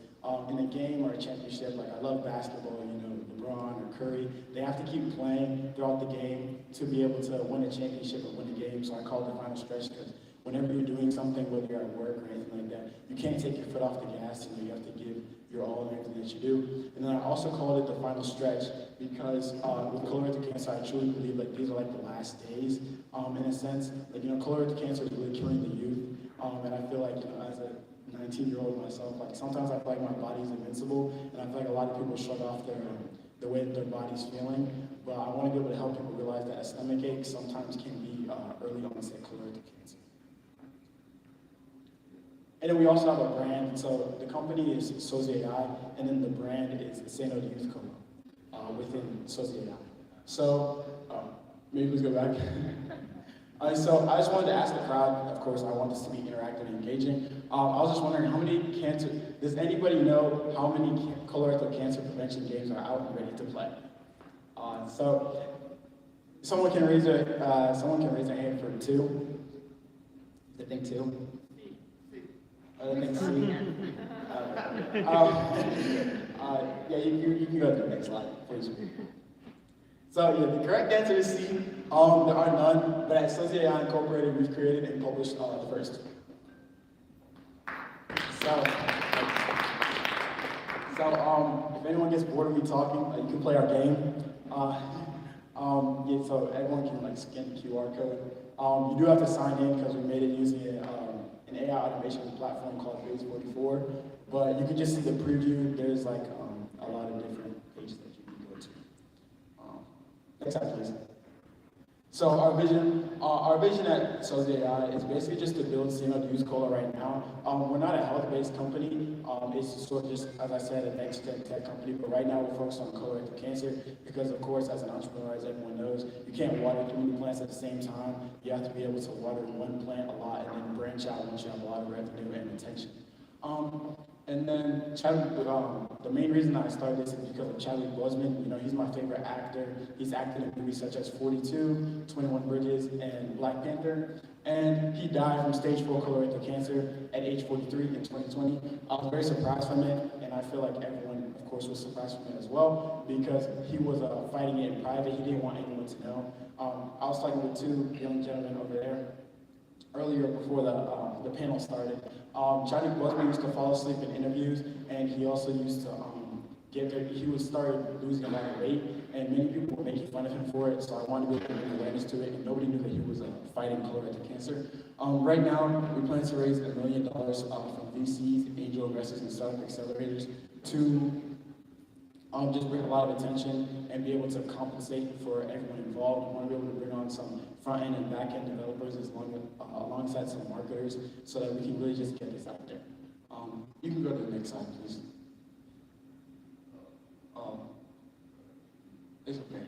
in a game or a championship, like I love basketball, you know, LeBron or Curry, they have to keep playing throughout the game to be able to win a championship or win a game. So I call it the final stretch because whenever you're doing something, whether you're at work or anything like that, you can't take your foot off the gas. You know, you have to give your all in everything that you do. And then I also called it the final stretch because with colorectal cancer, I truly believe like these are like the last days in a sense. Like, you know, colorectal cancer is really killing the youth. And I feel like, you know, as a 19-year-old myself, like sometimes I feel like my body's invincible, and I feel like a lot of people shrug off the way that their body's feeling. But I want to be able to help people realize that a stomach ache sometimes can be early onset colorectal cancer. And then we also have a brand. So the company is SOZAI, and then the brand is Sano Youth Co. Within SOZAI. So maybe let's go back. So I just wanted to ask the crowd, of course, I want this to be interactive and engaging. I was just wondering does anybody know how many colorectal cancer prevention games are out and ready to play? So someone can raise their hand for 2. I think 2. I think C. Yeah, you can go to the next slide, please. So yeah, the correct answer is C. There are none, but at SOZAI Incorporated, we've created and published the first. So if anyone gets bored of me talking, you can play our game. Yeah, so everyone can like scan the QR code. You do have to sign in because we made it using an AI automation platform called Base44. But you can just see the preview. There's like a lot of different pages that you can go to. Next slide, please. So our vision at SOZAI is basically just to build Sano Youth Cola right now. We're not a health-based company. It's sort of just, as I said, a next-gen tech company. But right now we're focused on colorectal cancer because, of course, as an entrepreneur, as everyone knows, you can't water 3 plants at the same time. You have to be able to water one plant a lot and then branch out once you have a lot of revenue and attention. And then the main reason I started this is because of Chadwick Boseman. You know, he's my favorite actor. He's acted in movies such as 42, 21 Bridges, and Black Panther. And he died from stage 4 colorectal cancer at age 43 in 2020. I was very surprised from it, and I feel like everyone, of course, was surprised from it as well because he was fighting it in private. He didn't want anyone to know. I was talking with 2 young gentlemen over there earlier before the panel started. Chadwick Boseman used to fall asleep in interviews, and he also used to he was started losing a lot of weight, and many people were making fun of him for it, so I wanted to be able to bring awareness to it, and nobody knew that he was fighting colorectal cancer. Right now, we plan to raise $1 million from VCs, angel investors, and startup accelerators to just bring a lot of attention and be able to compensate for everyone involved. We want to be able to bring on some front-end and back-end developers alongside some marketers so that we can really just get this out there. You can go to the next slide, please. It's okay.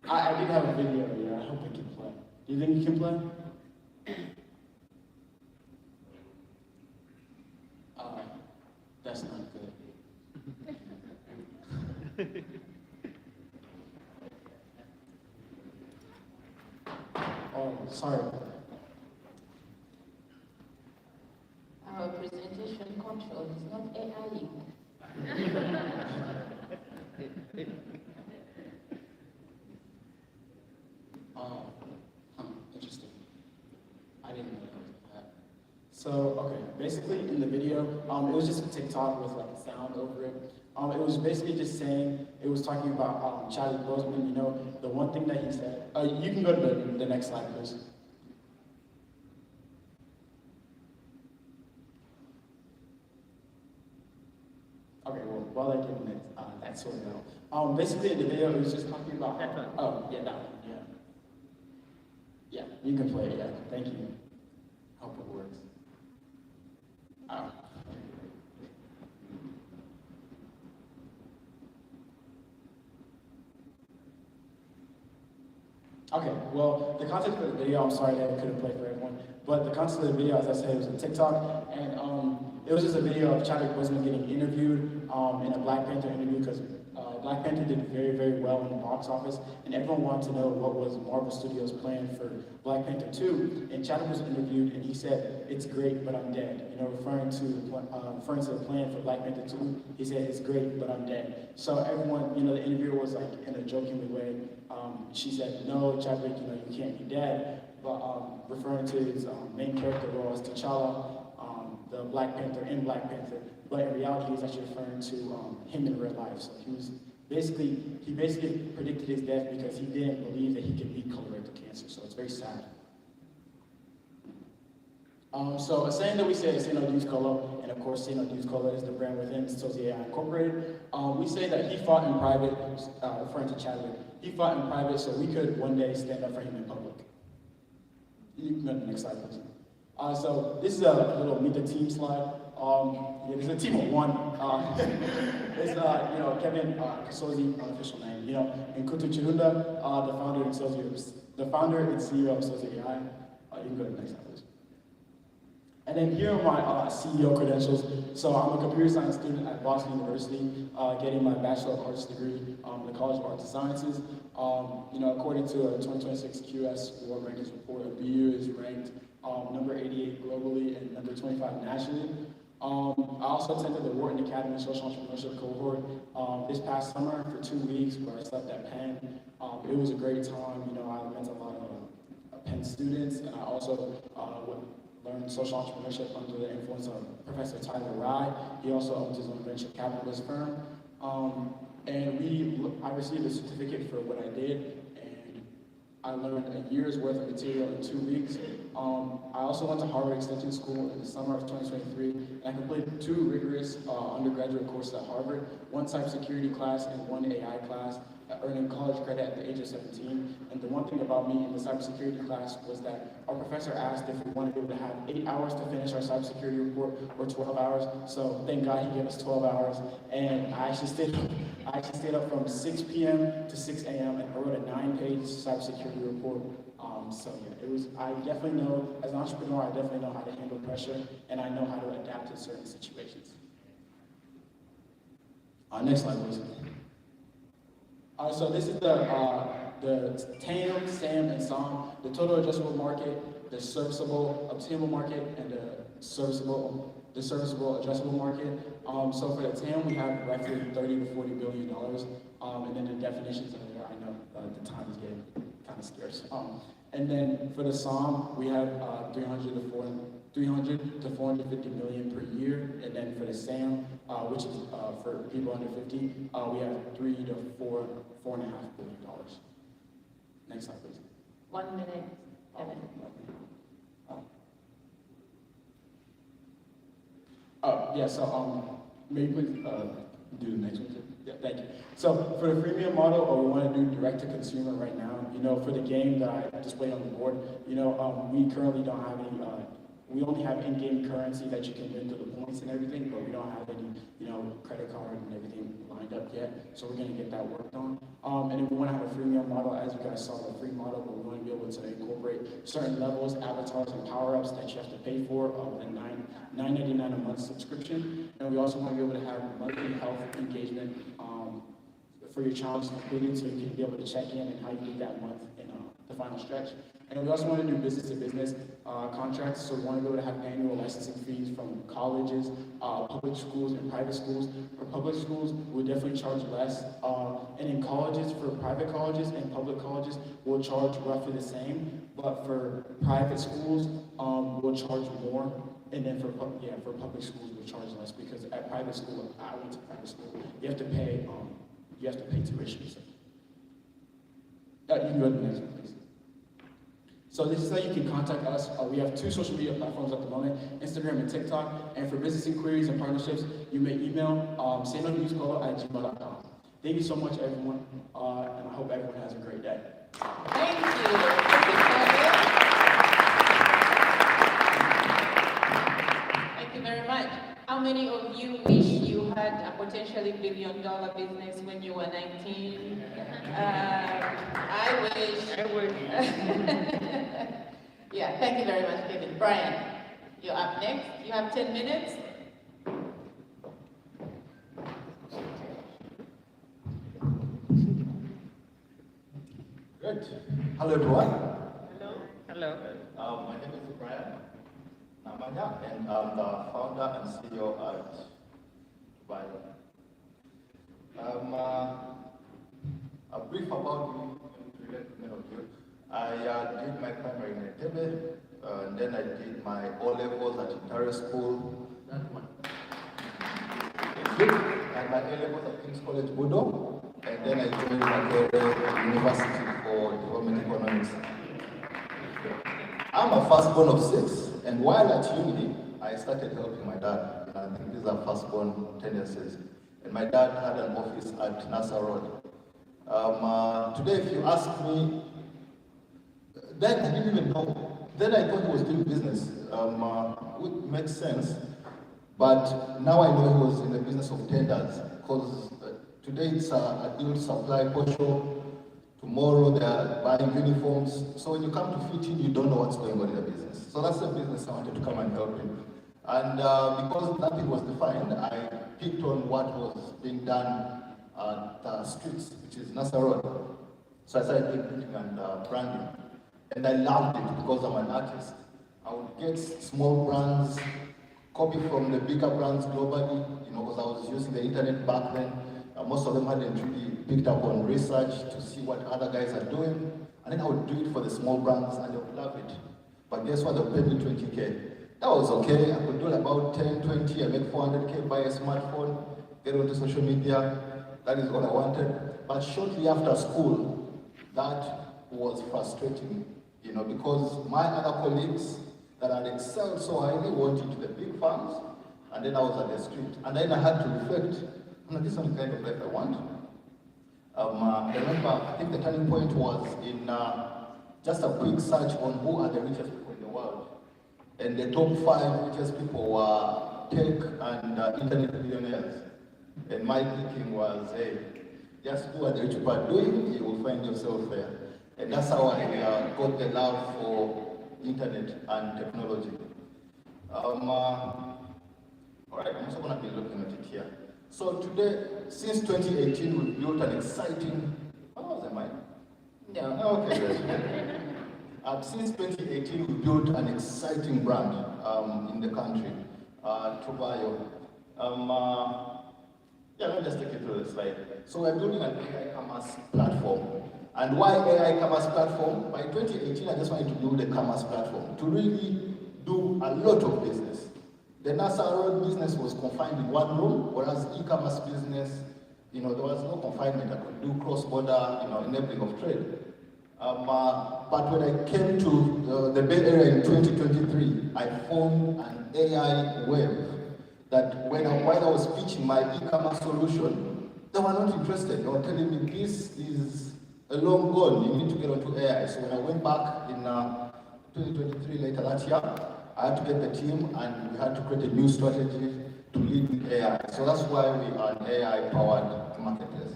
I did have a video here. I hope it can play. Do you think you can play? That's not good. Oh, sorry. Our presentation control is not AI. Interesting. I didn't know that. So, okay, basically in the video, it was just a TikTok with like sound over it. It was basically just saying, it was talking about Chadwick Boseman, you know, the one thing that he said. You can go to the next slide, please. Okay, well, while I get that sorted out. Basically in the video, it was just talking about, yeah, that one, yeah. Yeah, you can play it, yeah, thank you. Hope it works. Okay, well, the content of the video, I'm sorry that I couldn't play for everyone, but the content of the video, as I said, was a TikTok, and it was just a video of Chadwick Boseman getting interviewed in a Black Panther interview, because Black Panther did very, very well in the box office, and everyone wanted to know what was Marvel Studios' plan for Black Panther 2. And Chadwick was interviewed, and he said, "It's great, but I'm dead." You know, referring to the plan for Black Panther 2, he said, "It's great, but I'm dead." So everyone, you know, the interviewer was like in a jokingly way. She said, "No, Chadwick, you know, you can't be dead." But referring to his main character role as T'Challa, the Black Panther in Black Panther, but in reality, he's actually referring to him in real life. So he basically predicted his death because he didn't believe that he could beat colorectal cancer. So it's very sad. So a saying that we say is "say no to use color," and of course, "say no to use color" is the brand within UNAA Incorporated. We say that he fought in private, referring to Chadwick. He fought in private so we could one day stand up for him in public. You can go to the next slide, please. So this is a little meet the team slide. Yeah, there's a team of one. It's you know, Kevin Kasozi, unofficial name. You know, and Kutu Chirunda, the founder and CEO of Sozi AI. You can go to the next slide, please. And then here are my CEO credentials. So I'm a computer science student at Boston University, getting my Bachelor of Arts degree in the College of Arts and Sciences. You know, according to a 2026 QS World Rankings report, BU is ranked number 88 globally and number 25 nationally. I also attended the Wharton Academy Social Entrepreneurship cohort this past summer for 2 weeks where I slept at Penn. It was a great time. You know, I met a lot of Penn students, and I also learned social entrepreneurship under the influence of Professor Tyler Rye. He also owns his own venture capitalist firm. And I received a certificate for what I did, and I learned a year's worth of material in 2 weeks. I also went to Harvard Extension School in the summer of 2023, and I completed 2 rigorous undergraduate courses at Harvard, 1 cybersecurity class and 1 AI class, earning college credit at the age of 17. And the one thing about me in the cybersecurity class was that our professor asked if we wanted to be able to have 8 hours to finish our cybersecurity report or 12 hours. So thank God he gave us 12 hours. And I actually stayed up from 6 p.m. to 6 a.m. and I wrote a 9-page cybersecurity report. So yeah, I definitely know, as an entrepreneur, I definitely know how to handle pressure and I know how to adapt to certain situations. Next slide, please. So this is the TAM, SAM, and SOM, the total addressable market, the serviceable obtainable market, and the serviceable addressable market. So for the TAM, we have roughly $30 to $40 billion, and then the definitions are there. I know the time is getting kind of scarce. And then for the SOM, we have 300 to 450 million per year, and then for the SAM, which is for people under 50, we have $3 to $4.5 billion. Next slide, please. 1 minute. Yeah. So maybe please do the next one. Yeah, thank you. So for the freemium model, we want to do direct to consumer right now. You know, for the game that I displayed on the board, you know, we currently don't have any. We only have in-game currency that you can win through the points and everything, but we don't have any, you know, credit card and everything lined up yet. So we're going to get that worked on. And then we want to have a freemium model, as you guys saw, the free model, but we want to be able to incorporate certain levels, avatars, and power-ups that you have to pay for with a $9.99 a month subscription. And we also want to be able to have monthly health engagement for your challenge completed, so you can be able to check in and how you did that month in the final stretch. And we also want to do business-to-business contracts, so we want to be able to have annual licensing fees from colleges, public schools, and private schools. For public schools, we'll definitely charge less. And in colleges, for private colleges and public colleges, we'll charge roughly the same. But for private schools, we'll charge more. And then for public schools, we'll charge less, because at private school, I went to private school, you have to pay tuition. So. You can go to the next one, please. So this is how you can contact us. We have 2 social media platforms at the moment, Instagram and TikTok. And for business inquiries and partnerships, you may email saynotousecolo@gmail.com. Thank you so much, everyone, and I hope everyone has a great day. Thank you. Thank you very much. How many of you wish you had a potentially billion-dollar business when you were 19? I wish. Yeah, thank you very much, Kevin. Brian, you're up next. You have 10 minutes. Hello, everyone. Hello. My name is Brian Namanya, and I'm the founder and CEO at Dubai. A brief about me to let many of you. I did my primary in Etebe, and then I did my O-levels at Intare School. That one. And my A-levels at King's College, Budo, and then I joined Makerere University for Development Economics. I'm a firstborn of 6, and while at uni, I started helping my dad. I think these are firstborn tendencies. And my dad had an office at Nassau Road. Today, if you ask me, then I didn't even know. Then I thought he was doing business, which makes sense. But now I know he was in the business of tenders, because today it's a build supply portion. Tomorrow they are buying uniforms. So when you come to fit in, you don't know what's going on in the business. So that's the business I wanted to come and help him. And because nothing was defined, I picked on what was being done at the streets, which is Nassau Road. So I started doing printing and branding. And I loved it because I'm an artist. I would get small brands, copy from the bigger brands globally, because I was using the internet back then. Most of them hadn't really picked up on research to see what other guys are doing. And then I would do it for the small brands and they would love it. But guess what? They would pay me 20K. That was okay. I could do about 10, 20, I make 400K, buy a smartphone, get onto social media. That is what I wanted. But shortly after school, that was frustrating, because my other colleagues that had excelled so highly went into the big firms, and then I was at the street. And then I had to reflect, this is the kind of life I want. I remember, I think the turning point was in just a quick search on who are the richest people in the world. And the top 5 richest people were tech and internet billionaires. And my thinking was, hey, just do what the rich people are doing, you will find yourself there. And that's how I got the love for internet and technology. All right, I'm also going to be looking at it here. So today, since 2018, we've built an exciting, oh, was I mine? Yeah, okay, great. Since 2018, we built an exciting brand in the country, Tubayo. Let me just take you through the slide. So we're building an AI commerce platform. And why AI commerce platform? By 2018, I just wanted to build a commerce platform to really do a lot of business. The Nassau Road business was confined in one room, whereas e-commerce business, there was no confinement. I could do cross-border, enabling of trade. But when I came to the Bay Area in 2023, I formed an AI wave that while I was pitching my e-commerce solution, they were not interested. They were telling me, this is a long goal, you need to get onto AI. So when I went back in 2023, later that year, I had to get the team and we had to create a new strategy to lead with AI. So that's why we are an AI-powered marketplace.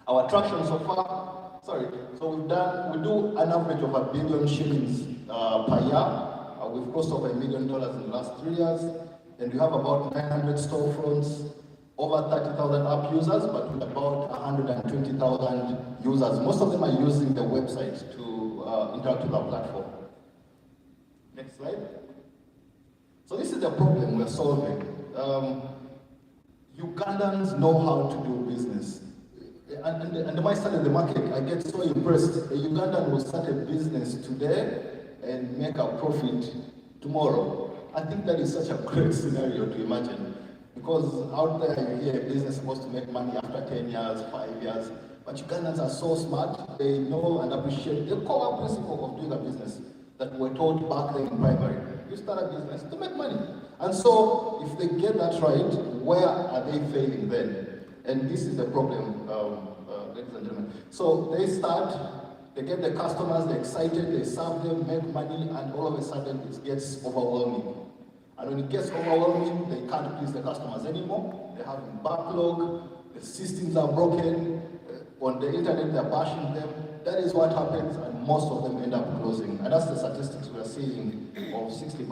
Our traction so far, so we do an average of $1 billion shillings per year. We've crossed over $1 million in the last 3 years, and we have about 900 storefronts, over 30,000 app users, but with about 120,000 users. Most of them are using the website to interact with our platform. Next slide. So this is the problem we're solving. Ugandans know how to do business. And when I started the market, I get so impressed. A Ugandan will start a business today and make a profit tomorrow. I think that is such a great scenario to imagine. Because out there you hear a business supposed to make money after 10 years, 5 years. But Ugandans are so smart, they know and appreciate the core principle of doing a business that we're taught back then in primary. You start a business to make money. And so, if they get that right, where are they failing then? And this is the problem, ladies and gentlemen. So they start, they get the customers, they're excited, they serve them, make money, and all of a sudden it gets overwhelming. And when it gets overwhelming, they can't please the customers anymore. They have a backlog, the systems are broken, on the internet they're bashing them. That is what happens, and most of them end up closing. And that's the statistics we are seeing of 60%